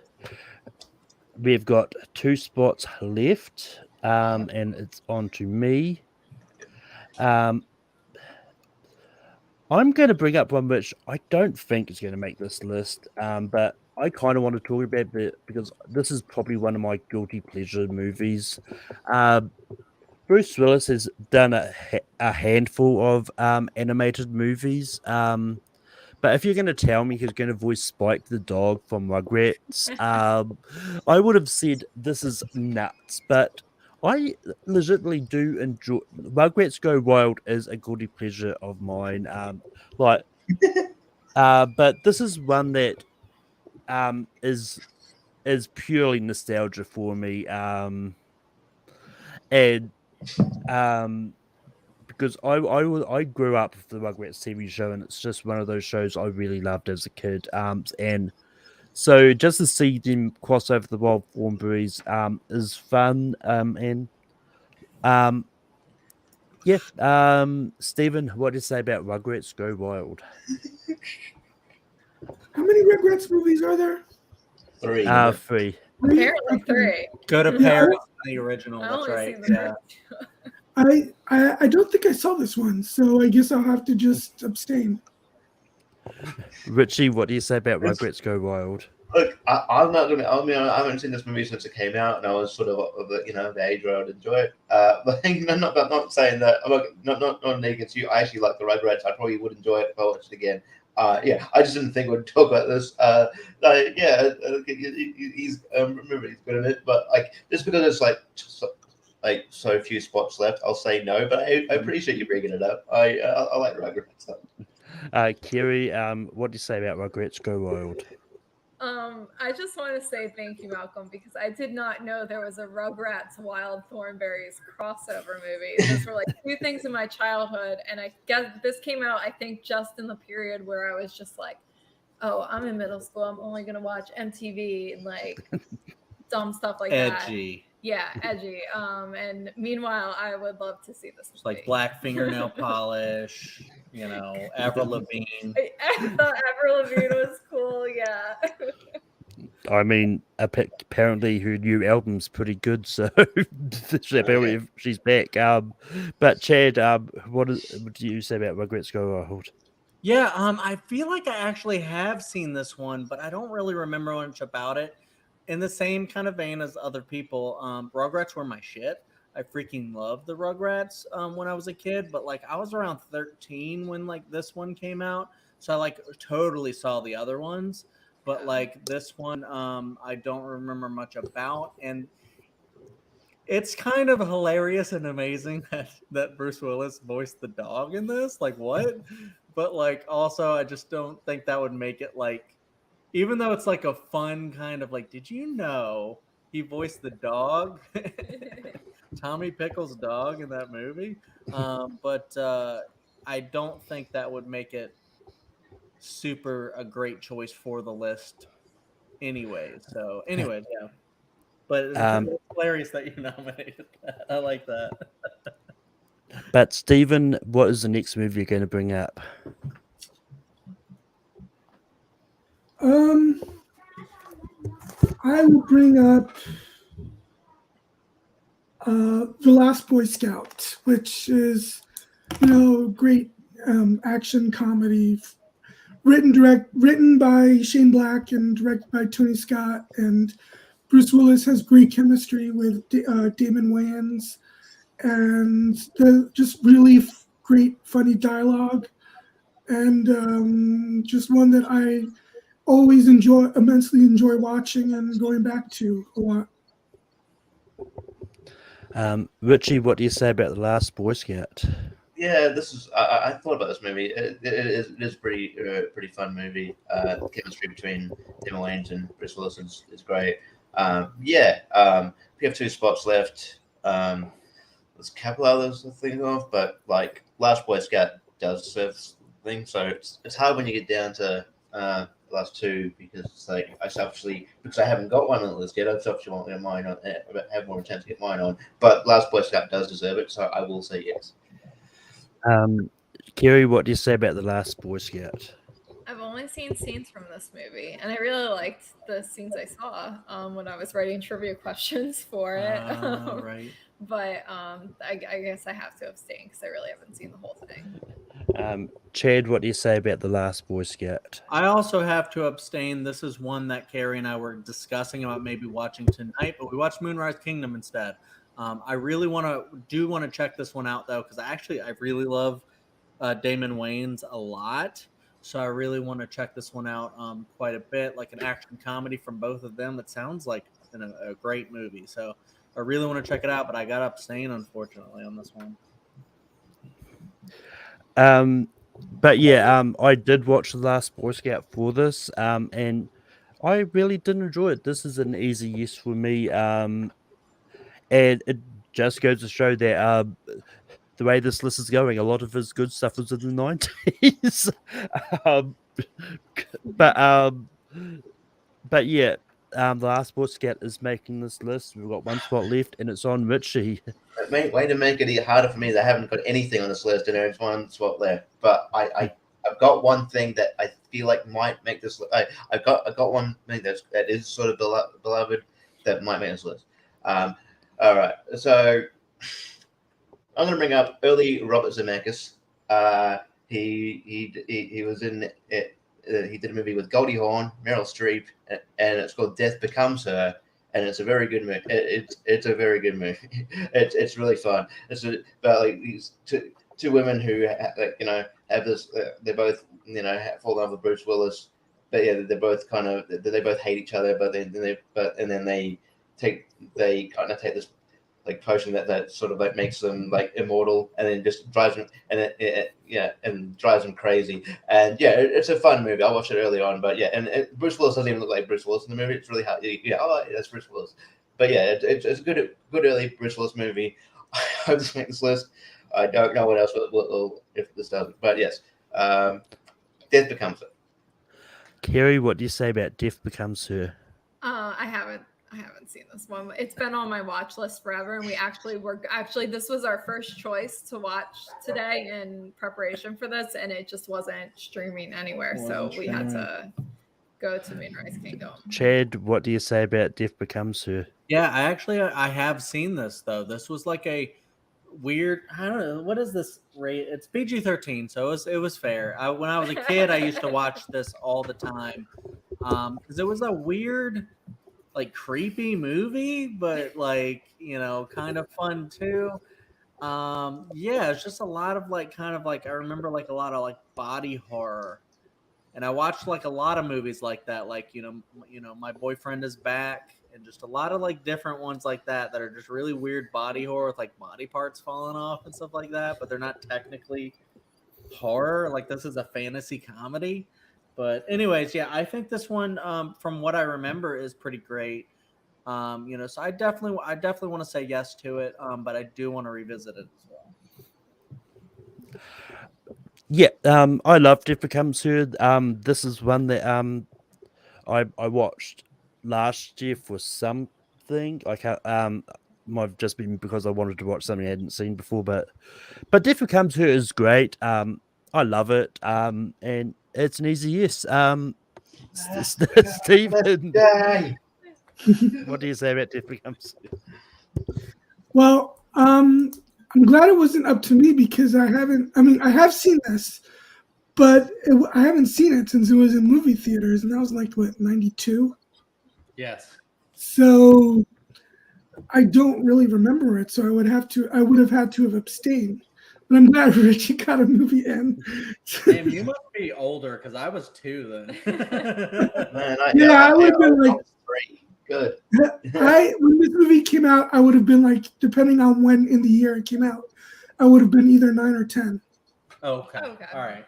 We've got 2 spots left, and it's on to me. I'm going to bring up one which I don't think is going to make this list, but I kind of want to talk about it because this is probably one of my guilty pleasure movies. Bruce Willis has done a handful of animated movies. But if you're going to tell me he's going to voice Spike the dog from Rugrats, I would have said this is nuts. But I legitimately do enjoy Rugrats Go Wild is a guilty pleasure of mine. But this is one that is purely nostalgia for me. Because I grew up with the Rugrats TV show, and it's just one of those shows I really loved as a kid. And so just to see them cross over the Wild Thornberrys is fun. Stephen, what do you say about Rugrats Go Wild? How many Rugrats movies are there? 3. 3. Apparently 3. Go to Paris, the original. I That's only right. seen the Yeah. I don't think I saw this one, so I guess I'll have to just abstain. Richie, what do you say about Rugrats Go Wild? Look, I'm not gonna. I mean, I haven't seen this movie since it came out, and I was sort of the age where I would enjoy it. But I'm not saying that. I'm not against you. I actually like the Rugrats. I probably would enjoy it if I watched it again. I just didn't think we'd talk about this. He's remember he's good in it, but like just because it's like so few spots left, I'll say no. But I appreciate you bringing it up. I like Rugrats. Kiri, what do you say about Rugrats Go Wild? I just want to say thank you, Malcolm, because I did not know there was a Rugrats Wild Thornberrys crossover movie. Those were like 2 things in my childhood, and I guess this came out, I think, just in the period where I was just like, oh, I'm in middle school, I'm only gonna watch MTV and like dumb stuff like that. Edgy. Yeah, edgy. And meanwhile, I would love to see this. It's like black fingernail polish, Avril Lavigne. I thought Avril Lavigne was cool, yeah. I mean, apparently her new album's pretty good, so apparently she's back. But Chad, what do you say about Rugrats Go Wild? Yeah, I feel like I actually have seen this one, but I don't really remember much about it. In the same kind of vein as other people, Rugrats were my shit. I freaking loved the Rugrats when I was a kid, but like I was around 13 when like this one came out, so I like totally saw the other ones, but like this one I don't remember much about, and it's kind of hilarious and amazing that Bruce Willis voiced the dog in this. Like what? But like also I just don't think that would make it like. Even though it's like a fun kind of like, did you know he voiced the dog, Tommy Pickles' dog in that movie? But I don't think that would make it super a great choice for the list anyway. So anyway, yeah. But it's hilarious that you nominated that. I like that. But Stephen, what is the next movie you're going to bring up? I will bring up The Last Boy Scout, which is, great action comedy, written by Shane Black and directed by Tony Scott, and Bruce Willis has great chemistry with Damon Wayans, and just really great, funny dialogue, and just one that I always immensely enjoy watching and going back to a lot. Richie, what do you say about The Last Boy Scout? Yeah, this is. I thought about this movie. It is pretty fun movie. The chemistry between Damon Wayans and Bruce Willis is great. We have 2 spots left. There's a couple others to think of, but like Last Boy Scout does deserve things. So it's hard when you get down to the last 2 because it's like because I haven't got one on the list yet. I selfishly want to get mine on. Have more intent to get mine on, but Last Boy Scout does deserve it, so I will say yes. Kerry, what do you say about The Last Boy Scout? I've only seen scenes from this movie, and I really liked the scenes I saw when I was writing trivia questions for it. Right. But I guess I have to abstain because I really haven't seen the whole thing. Chad, what do you say about The Last Boy Scout? I also have to abstain. This is one that Carrie and I were discussing about maybe watching tonight, but we watched Moonrise Kingdom instead. I really want to check this one out though, because I really love Damon Wayans a lot. So I really want to check this one out quite a bit, like an action comedy from both of them. It sounds like a great movie. So I really want to check it out, but I got to abstain, unfortunately, on this one. But yeah, I did watch The Last Boy Scout for this, and I really did enjoy it. This is an easy yes for me, and it just goes to show that the way this list is going, a lot of his good stuff was in the 90s. But yeah, The Last Boy Scout is making this list. We've got one spot left, and it's on Richie. Way to make it harder for me. I haven't got anything on this list, and there's one spot left. But I've got one thing that I feel like might make this. I've got one thing that is sort of beloved that might make this list. All right, so I'm going to bring up early Robert Zemeckis. He was in it. He did a movie with Goldie Hawn, Meryl Streep, and it's called Death Becomes Her. And it's a very good movie. It's a very good movie. It's really fun. It's about like these two women who have this. They both fall in love with Bruce Willis, but yeah, they both hate each other. But then they kind of take this like potion that sort of like makes them like immortal, and then just drives them and drives them crazy. And yeah, it's a fun movie. I watched it early on, but yeah, and Bruce Willis doesn't even look like Bruce Willis in the movie. It's really hard. That's Bruce Willis. But yeah, it's a good early Bruce Willis movie. I hope this makes this list. I don't know what else will if this doesn't, but yes, Death Becomes Her. Kerry, what do you say about Death Becomes Her? I haven't seen this one. It's been on my watch list forever, and we actually this was our first choice to watch today in preparation for this, and it just wasn't streaming anywhere, so we had to go to Moonrise Kingdom. Chad, what do you say about Death Becomes Her? Yeah, I have seen this though. This was like a weird. I don't know what is this rate. It's PG-13, so it was fair. When I was a kid, I used to watch this all the time because it was a weird, like creepy movie, but like kind of fun too. Yeah, it's just a lot of like kind of like I remember like a lot of like body horror, and I watched like a lot of movies like that, like My Boyfriend Is Back, and just a lot of like different ones like that are just really weird body horror with like body parts falling off and stuff like that, but they're not technically horror. Like this is a fantasy comedy. But anyways, yeah, I think this one, from what I remember, is pretty great. So I definitely want to say yes to it, but I do want to revisit it as well. Yeah, I love Death Becomes Her. This is one that I watched last year for something. I can't might have just been because I wanted to watch something I hadn't seen before, but Death Becomes Her is great. I love it. And it's an easy yes. Stephen, what do you say about Death Becomes Her? Well, I'm glad it wasn't up to me because I have seen this, but I haven't seen it since it was in movie theaters, and that was like, what, 92? Yes. So I don't really remember it, so I would have had to have abstained. But I'm glad Richie got a movie in. Damn, you must be older because I was 2 then. Man, I would have been like 3. Good. When this movie came out, I would have been like, depending on when in the year it came out, I would have been either 9 or 10. Okay. All right.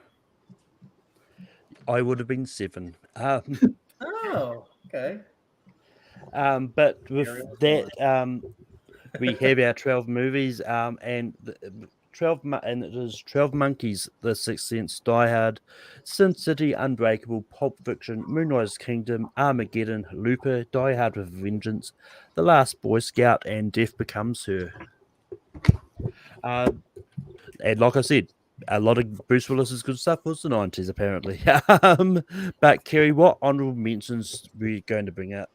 I would have been 7. Oh, okay. But with that, we have our 12 movies, and it is 12 Monkeys, The Sixth Sense, Die Hard, Sin City, Unbreakable, Pulp Fiction, Moonrise Kingdom, Armageddon, Looper, Die Hard with Vengeance, The Last Boy Scout, and Death Becomes Her. And like I said, a lot of Bruce Willis's good stuff was the 90s, apparently. But Kerry, what honorable mentions were you going to bring up?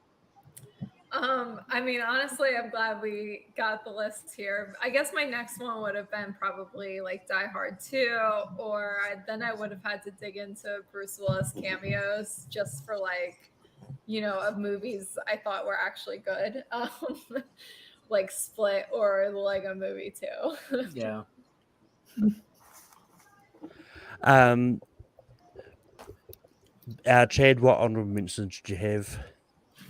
I mean, honestly, I'm glad we got the list here. I guess my next one would have been probably like Die Hard 2, or then I would have had to dig into Bruce Willis cameos just for like, of movies I thought were actually good, like Split or the Lego Movie too. Yeah. Chad, what honorable mentions did you have?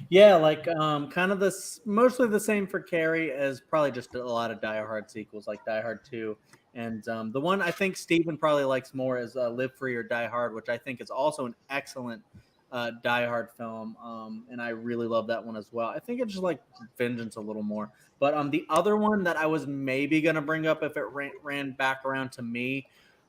Yeah, like kind of this, mostly the same for Carrie as probably just a lot of Die Hard sequels, like Die Hard 2. And the one I think Steven probably likes more is Live Free or Die Hard, which I think is also an excellent Die Hard film. And I really love that one as well. I think it's just like Vengeance a little more. But the other one that I was maybe going to bring up if it ran back around to me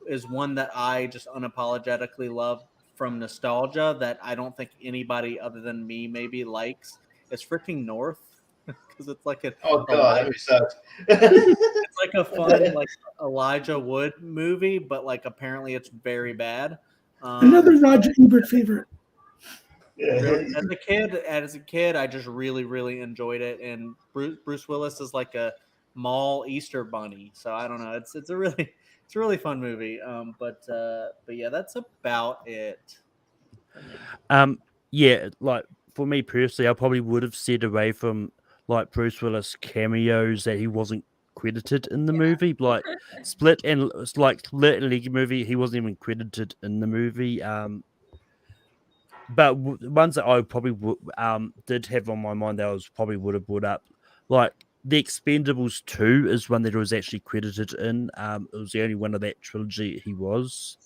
is one that I just unapologetically love from nostalgia that I don't think anybody other than me maybe likes. It's freaking North, because it's like that really sucks. It's like a fun like Elijah Wood movie, but like apparently it's very bad. Another Roger Ebert favorite. Really, as a kid, I just really enjoyed it, and Bruce Willis is like a mall Easter bunny, so I don't know. It's a really fun movie. But yeah, that's about it. Yeah, like for me personally, I probably would have stayed away from like Bruce Willis cameos that he wasn't credited in the movie, like Split and like Little League movie. He wasn't even credited in the movie. But ones that I probably did have on my mind that I was probably would have brought up, like The Expendables 2 is one that was actually credited in. It was the only one of that trilogy he was.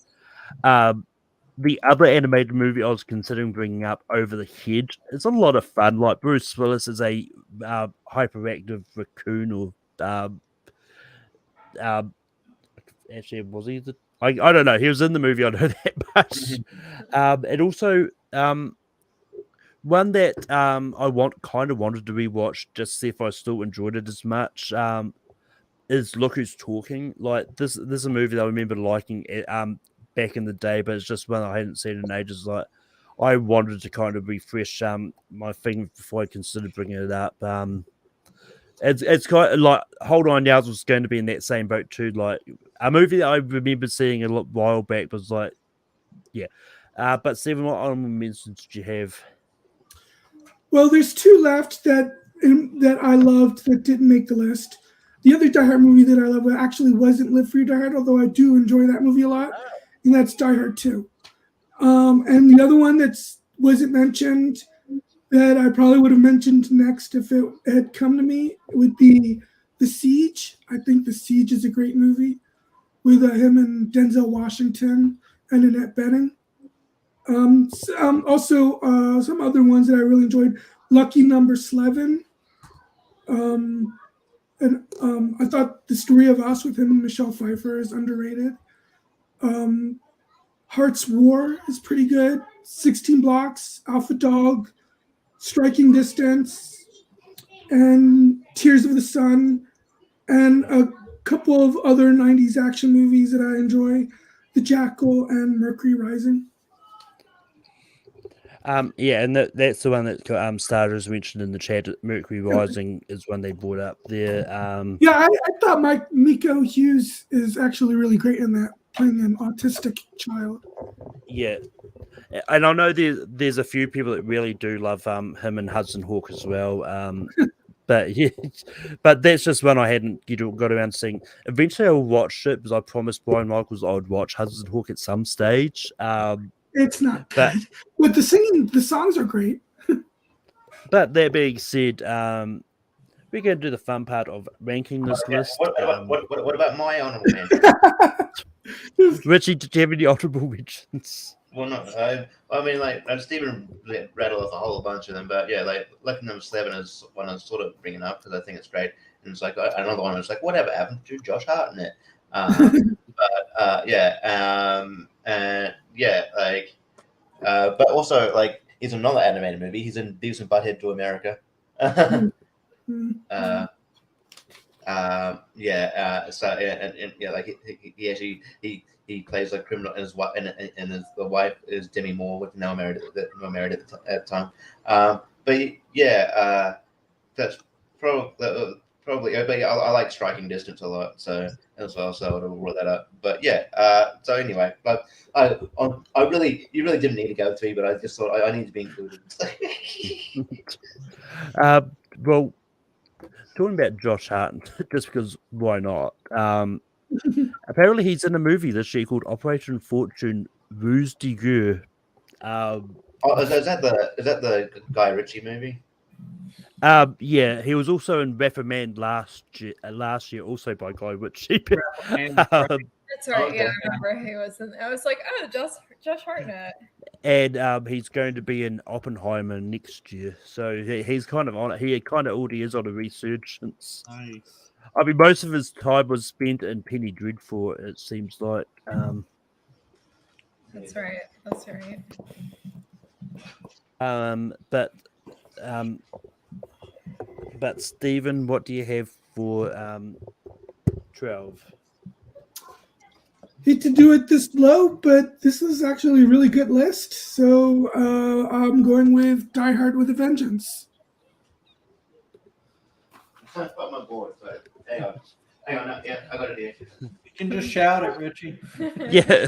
The other animated movie I was considering bringing up, Over the Head, it's a lot of fun. Like Bruce Willis is a hyperactive raccoon, or actually was he the? I don't know. He was in the movie. I know that much. And also one that I wanted to rewatch just to see if I still enjoyed it as much. Is Look Who's Talking. Like this is a movie that I remember liking back in the day, but it's just one I hadn't seen in ages. Like I wanted to kind of refresh my thing before I considered bringing it up. It's kind of like Hold On Now was going to be in that same boat too. Like a movie that I remember seeing a while back was like, yeah. But Stephen, what honorable mentions did you have? Well, there's two left that I loved that didn't make the list. The other Die Hard movie that I love actually wasn't Live Free Die Hard, although I do enjoy that movie a lot, and that's Die Hard 2. And the other one that wasn't mentioned that I probably would have mentioned next if it had come to me would be The Siege. I think The Siege is a great movie with him and Denzel Washington and Annette Bening. Also, some other ones that I really enjoyed, Lucky Number 11. And I thought The Story of Us with him and Michelle Pfeiffer is underrated. Heart's War is pretty good. 16 Blocks, Alpha Dog, Striking Distance, and Tears of the Sun, and a couple of other 90s action movies that I enjoy, The Jackal and Mercury Rising. Yeah, and that's the one that Starters mentioned in the chat. Mercury Rising is one they brought up there. Yeah, I thought Miko Hughes is actually really great in that, playing an autistic child. Yeah, and I know there's a few people that really do love him and Hudson Hawk as well. But yeah, but that's just one I hadn't got around seeing. Eventually, I'll watch it because I promised Brian Michaels I would watch Hudson Hawk at some stage. It's not bad. But the singing, the songs are great. But that being said, we're going to do the fun part of ranking this list. What about my honorable mention? Richie, did you have any honorable mentions? Well, no. I mean, like, Stephen rattled off a whole bunch of them, but yeah, like, Lucky Number 11 is one I was sort of bringing up because I think it's great. And it's like another one was like, whatever happened to Josh Hartnett? But also, like, he's another animated movie. He's in Beavis and Butthead to America. Like he actually he plays like criminal, and his wife the wife is Demi Moore, with now married at the time. That's probably. But yeah, I like Striking Distance a lot, so as well. So I would have brought that up. But yeah. So anyway, but you really didn't need to go through, but I just thought I need to be included. Well, talking about Josh Hart, just because why not? Apparently, he's in a movie this year called Operation Fortune: Ruse de Guerre. Is that the Guy Ritchie movie? Yeah, he was also in Reprimand last year, also by Guy Ritchie. That's right. Yeah, I remember he was in. I was like, oh, Josh Hartnett. And he's going to be in Oppenheimer next year, so he's kind of on it. He kind of already is on a resurgence. Nice. I mean, most of his time was spent in Penny Dreadful, it seems like. That's right. That's right. But Stephen, what do you have for 12? Hate to do it this low, but this is actually a really good list. So I'm going with Die Hard with a Vengeance. I got my board, so hang on. Yeah, I got it here. You can just shout it, Richie. Yeah.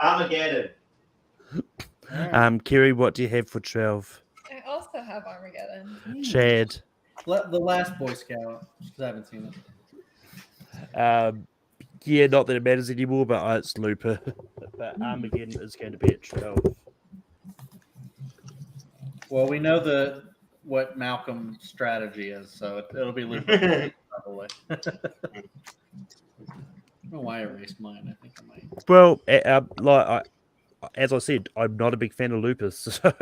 Armageddon. Kiri, what do you have for 12? I also have Armageddon. Chad. The Last Boy Scout, because I haven't seen it. Yeah, not that it matters anymore, but it's Looper. But Armageddon is going to be at 12. Well, we know what Malcolm's strategy is, so it'll be Looper probably. I don't know why I erased mine. I think I might. Well, as I said, I'm not a big fan of Lupus. So.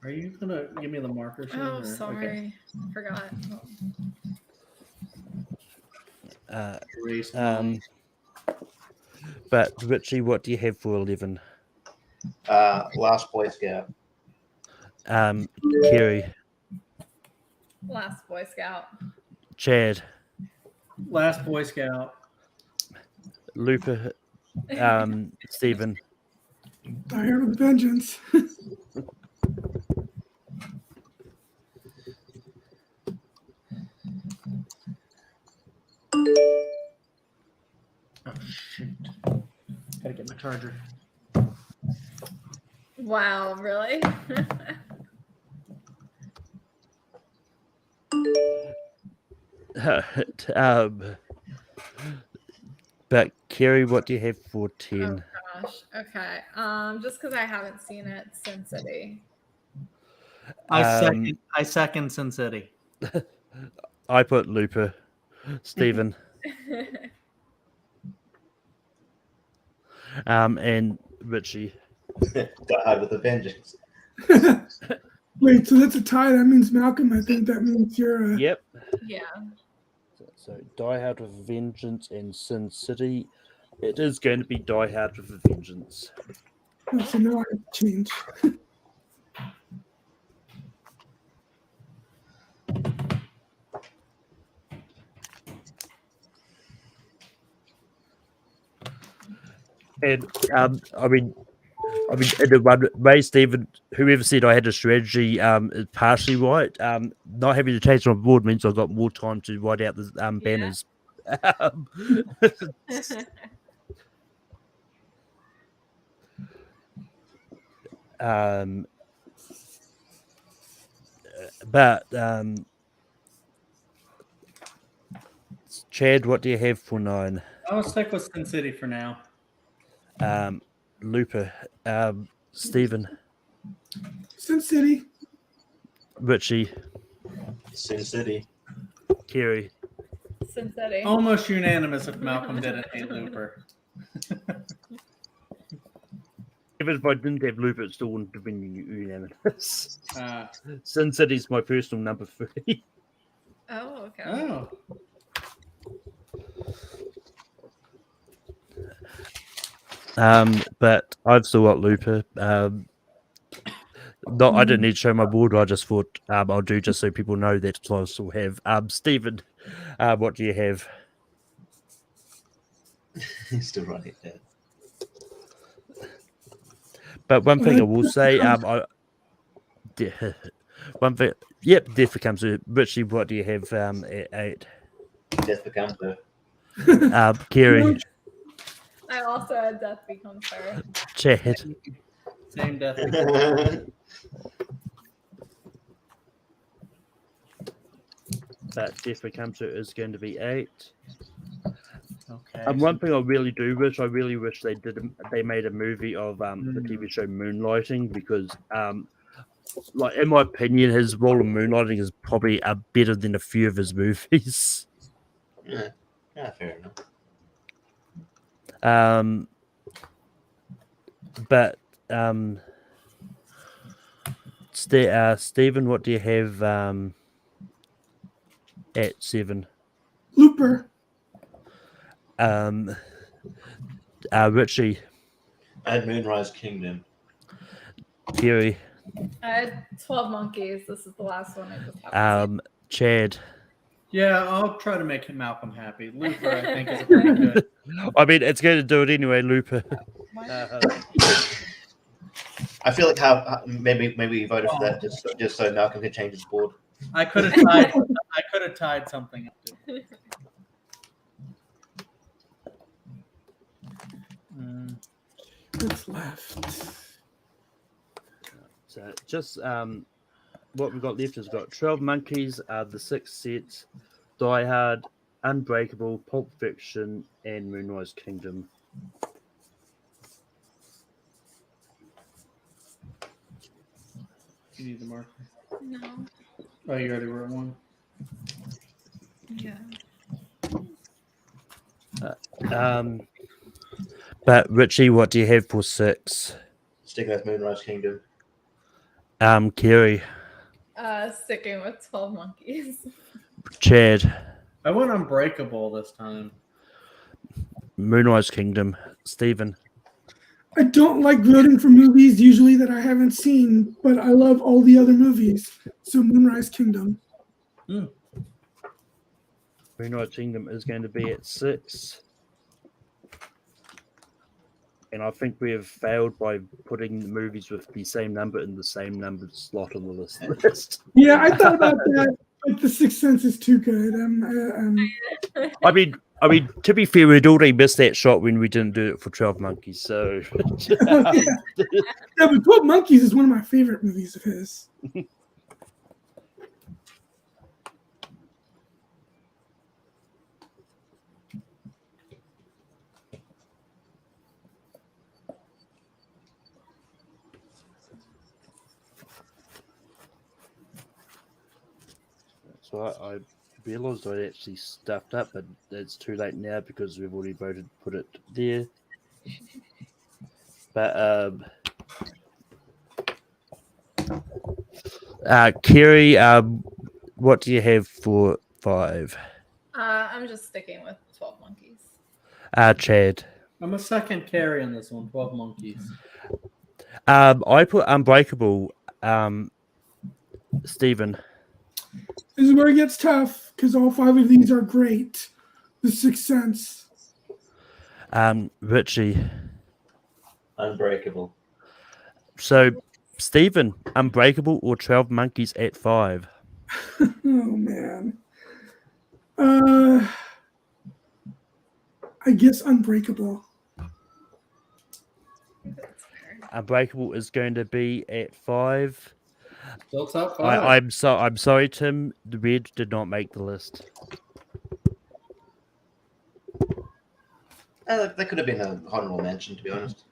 Are you gonna give me the marker? Oh, sorry, okay. I forgot. But Richie, what do you have for 11? Last Boy Scout. Kiri. Last Boy Scout. Chad. Last Boy Scout. Looper. Stephen. Die Hard with a Vengeance. Oh shoot! Gotta get my charger. Wow, really? But Kiri, what do you have for 10? Oh gosh. Okay. Just because I haven't seen it, Sin City. I second Sin City. I put Looper. Stephen. And Richie. Die Hard with a Vengeance. Wait, so that's a tie. That means Malcolm. I think that means you're. Yep. Yeah. So Die Hard with a Vengeance and Sin City. It is going to be Die Hard with a Vengeance. Oh, so now I have to change. And I mean, in the one way, Stephen, whoever said I had a strategy is partially right. Not having to change my board means I've got more time to write out the banners. But Chad, what do you have for 9? I'll stick with Sin City for now. Looper, Stephen, Sin City, Richie, Sin City, Kiri, Sin City. Almost unanimous if Malcolm didn't hate Looper. Even if I didn't have Looper, it still wouldn't have been unanimous. Sin City's my personal number 3. Oh, okay. Oh. But I've still got Looper. No, I didn't need to show my board. I just thought I'll do just so people know that I still have. Stephen, what do you have? He's still writing it down. But one thing I will say, one thing, yep, Death Becomes Her. Richie, what do you have at 8? Death Becomes Her. Kerry, I also had Death Becomes Her. Chad, Same death. but Death Becomes Her is going to be 8. Okay. And one thing I really do wish, I really wish they made a movie of the TV show Moonlighting, because like in my opinion, his role in Moonlighting is probably better than a few of his movies. Yeah, fair enough. But Stephen, what do you have at 7? Looper. Richie, I had Moonrise Kingdom. Kerry, I had 12 Monkeys. This is the last one I just have. Chad. Yeah, I'll try to make Malcolm happy. Luther, I think, is pretty good. I mean, it's going to do it anyway, Looper. I feel like how maybe you voted for that just so Malcolm could change his board. I could have tied something up too. What's left? So just what we've got left is we've got 12 Monkeys, The Sixth Sense, Die Hard, Unbreakable, Pulp Fiction, and Moonrise Kingdom. You need the marker. No. Oh, you already wrote one. Yeah. But Richie, what do you have for 6? Sticking with Moonrise Kingdom. Kerry, Sticking with 12 Monkeys. Chad, I went Unbreakable this time. Moonrise Kingdom, Stephen. I don't like voting for movies usually that I haven't seen, but I love all the other movies. So Moonrise Kingdom. Moonrise Kingdom is going to be at 6. And I think we have failed by putting the movies with the same number in the same numbered slot on the list. Yeah, I thought about that, but The Sixth Sense is too good. I mean, to be fair, we'd already missed that shot when we didn't do it for 12 Monkeys. So, Yeah, but 12 Monkeys is one of my favorite movies of his. so I realised I actually stuffed up, but it's too late now because we've already put it there. But Kerry, what do you have for 5? I'm just sticking with 12 Monkeys. Chad. I'm a second carry on this one. 12 Monkeys. I put Unbreakable. Stephen. This is where it gets tough because all 5 of these are great. The Sixth Sense. Richie. Unbreakable. So, Stephen, Unbreakable or 12 Monkeys at 5? Oh, man. I guess Unbreakable. Unbreakable is going to be at 5. Still top 5. I'm sorry, Tim. The Red did not make the list. That could have been an honorable mention, to be honest.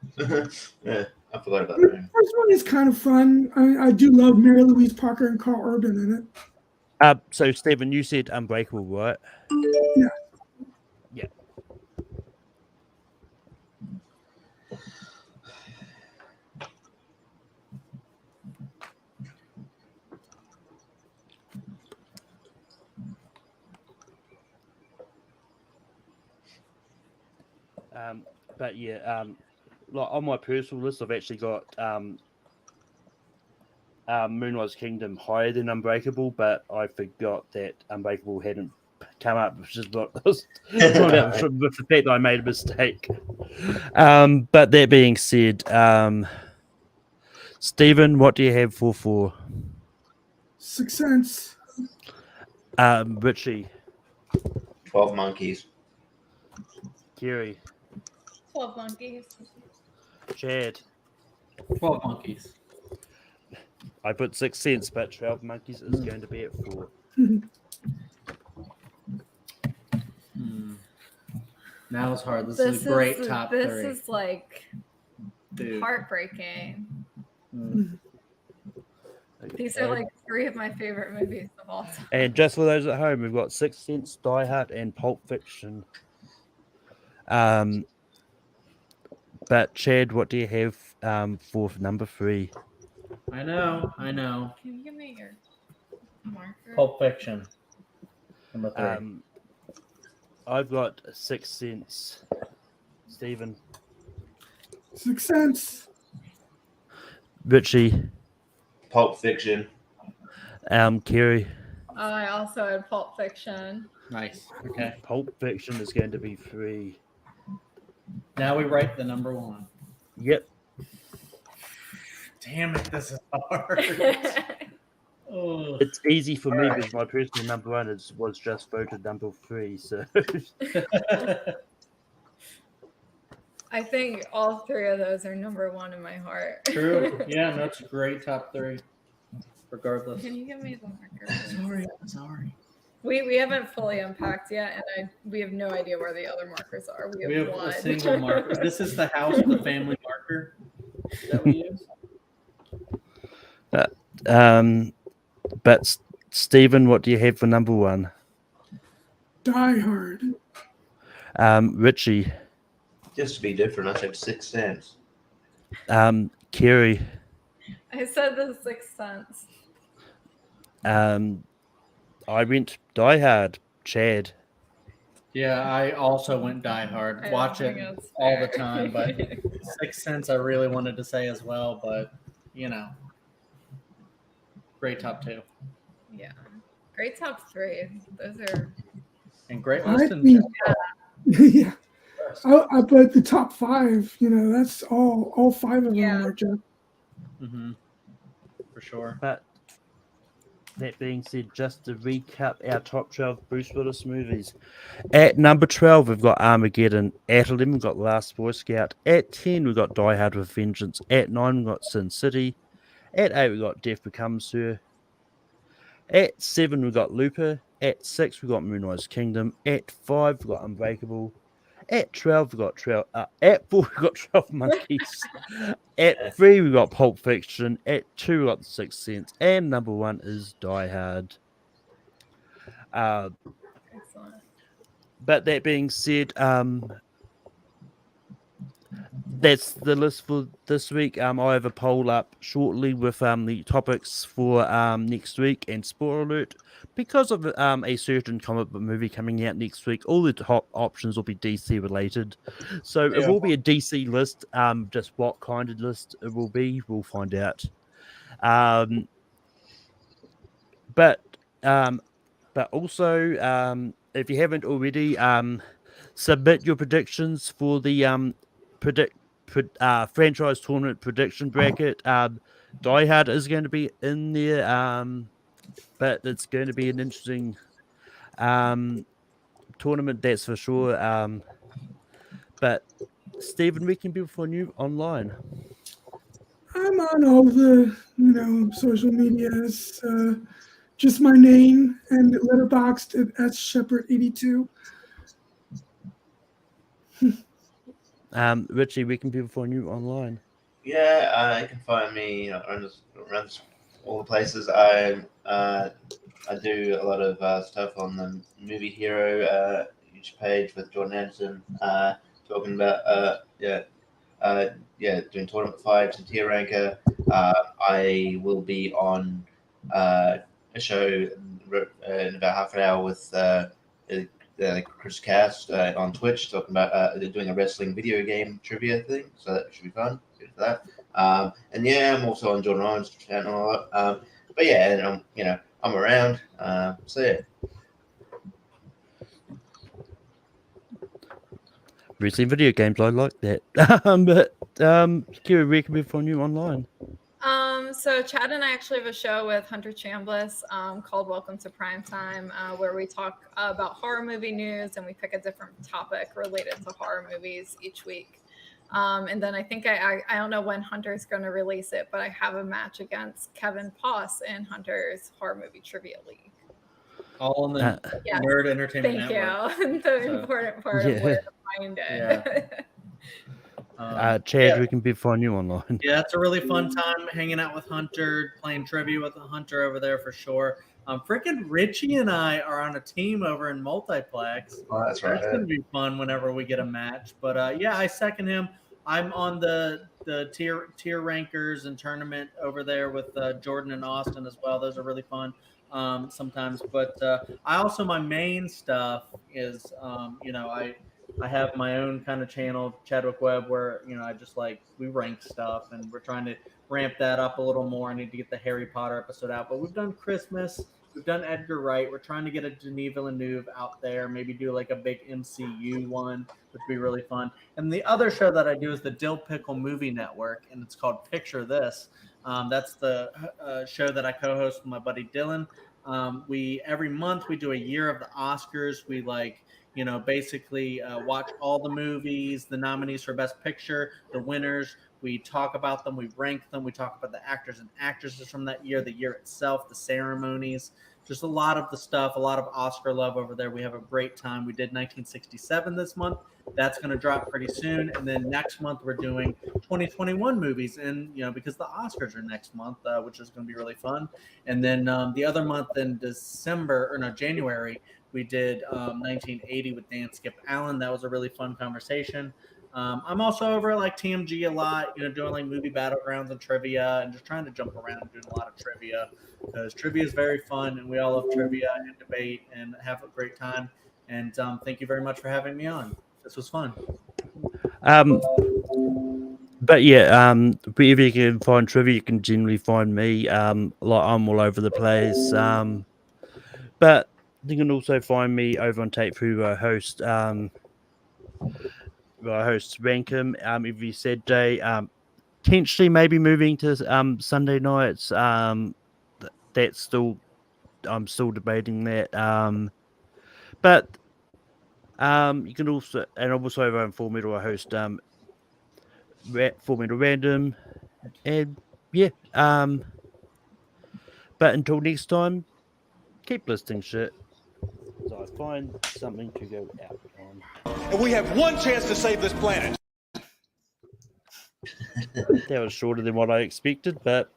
Yeah, I forgot about that. The first one is kind of fun. I do love Mary Louise Parker and Carl Urban in it. So, Stephen, you said Unbreakable, right? Yeah. Yeah. But yeah, like on my personal list, I've actually got Moonrise Kingdom higher than Unbreakable, but I forgot that Unbreakable hadn't come up, which is what I was talking about with the fact that I made a mistake. But that being said, Stephen, what do you have for 4? Sixth Sense. Richie, 12 Monkeys. Kerry, 12 Monkeys. Chad. 12 Monkeys. I put 6 cents, but 12 Monkeys is going to be at 4. Now it's hard. This is a great top 3. This is like Dude. heartbreaking. Mm. These are like 3 of my favorite movies of all time. And just for those at home, we've got 6 Cents, Die Hard, and Pulp Fiction. But Chad, what do you have for number 3? I know. Can you give me your marker? Pulp Fiction. Number 3. I've got 6 Cents. Stephen. Sixth Sense. Richie. Pulp Fiction. Kerry. I also had Pulp Fiction. Nice. Okay. Pulp Fiction is going to be 3. Now we write the number 1. Yep. Damn it, this is hard. Oh. It's easy for me because my personal number 1 was just voted number 3. So I think all 3 of those are number 1 in my heart. True. Yeah, that's a great top 3. Regardless. Can you give me the marker? Sorry. We haven't fully unpacked yet, and we have no idea where the other markers are. We have one. a single marker. This is the house of the family marker that we use. But Stephen, what do you have for number 1? Die Hard. Richie. Just to be different, I said 6 Cents. Kerry. I said the Sixth Sense. I went Die Hard. Chad. Yeah, I also went Die Hard. I Watch don't it think it's all the fair. time, but Sixth Sense I really wanted to say as well, but great top 2. Yeah. Great top 3. Those are And great I list. think, yeah. I put the top 5. That's all 5 of them Yeah. are just. Mm-hmm. For sure. But that being said, just to recap our top 12 Bruce Willis movies. At number 12, we've got Armageddon. At 11, we've got Last Boy Scout. At 10, we've got Die Hard with Vengeance. At 9, we've got Sin City. At 8, we've got Death Becomes Her. At 7, we've got Looper. At 6, we've got Moonrise Kingdom. At 5, we've got Unbreakable. At 12, we've got 12. At 4, we've got 12 Monkeys. At 3, we've got Pulp Fiction. At 2, we've got The Sixth Sense. And number 1 is Die Hard. excellent. But that being said, that's the list for this week. I have a poll up shortly with the topics for next week. And spoiler alert, because of a certain comic book movie coming out next week, all the top options will be DC related. So it will be a DC list. Just what kind of list it will be, we'll find out. But also, if you haven't already, submit your predictions for the franchise tournament prediction bracket. Die Hard is going to be in there, but it's going to be an interesting tournament, that's for sure. But Stephen, where can people find you online? I'm on all the social medias. Just my name and letterboxed at @Shepherd82. Richie, where can people find you online? Yeah, you can find me around all the places. I do a lot of stuff on the Movie Hero YouTube page with Jordan Anderson, talking about doing tournament fights and tier ranker. I will be on a show in about half an hour with Chris Cast on Twitch, talking about doing a wrestling video game trivia thing. So that should be fun. Good for that. And yeah, I'm also on John Ryan's channel a lot. But yeah, and I'm around. So yeah. Recently, video games, I like that. Kira, where can we find you online? So Chad and I actually have a show with Hunter Chambliss called Welcome to Primetime, where we talk about horror movie news and we pick a different topic related to horror movies each week. And then I think I don't know when Hunter's going to release it, but I have a match against Kevin Poss in Hunter's Horror Movie Trivia League. All in the Nerd Entertainment Thank Network. you. The important part of where to find it. Yeah. Chad, we can find you online. Yeah, it's a really fun time hanging out with Hunter, playing trivia with Hunter over there for sure. Freaking Richie and I are on a team over in Multiplex. Oh, that's right. That's going to be fun whenever we get a match. But yeah, I second him. I'm on the tier rankers and tournament over there with Jordan and Austin as well. Those are really fun sometimes. But I also, my main stuff is, I have my own kind of channel, Chadwick Webb, where, I just we rank stuff and we're trying to ramp that up a little more. I need to get the Harry Potter episode out, but we've done Christmas. We've done Edgar Wright. We're trying to get a Denis Villeneuve out there, maybe do a big MCU one, which would be really fun. And the other show that I do is the Dill Pickle Movie Network, and it's called Picture This. That's the show that I co-host with my buddy Dylan. Every month we do a year of the Oscars. We basically watch all the movies, the nominees for Best Picture, the winners. We talk about them, we rank them, we talk about the actors and actresses from that year, the year itself, the ceremonies, just a lot of the stuff, a lot of Oscar love over there. We have a great time. We did 1967 this month. That's going to drop pretty soon. And then next month we're doing 2021 movies, and because the Oscars are next month, which is going to be really fun. And then the other month in January, we did 1980 with Dan Skip Allen. That was a really fun conversation. I'm also over at TMG a lot, doing movie battlegrounds and trivia, and just trying to jump around and doing a lot of trivia, because trivia is very fun and we all love trivia and debate and have a great time. And thank you very much for having me on. This was fun. But yeah, wherever you can find trivia, you can generally find me. I'm all over the place. But you can also find me over on Tape who I host. I host Rankum every Saturday. Potentially, maybe moving to Sunday nights. That's still, I'm still debating that. But you can also, and I'm also over on Full Metal. I host Full Metal Random, and yeah. But until next time, keep listing shit. So I find something to go out on. And we have one chance to save this planet. That was shorter than what I expected, but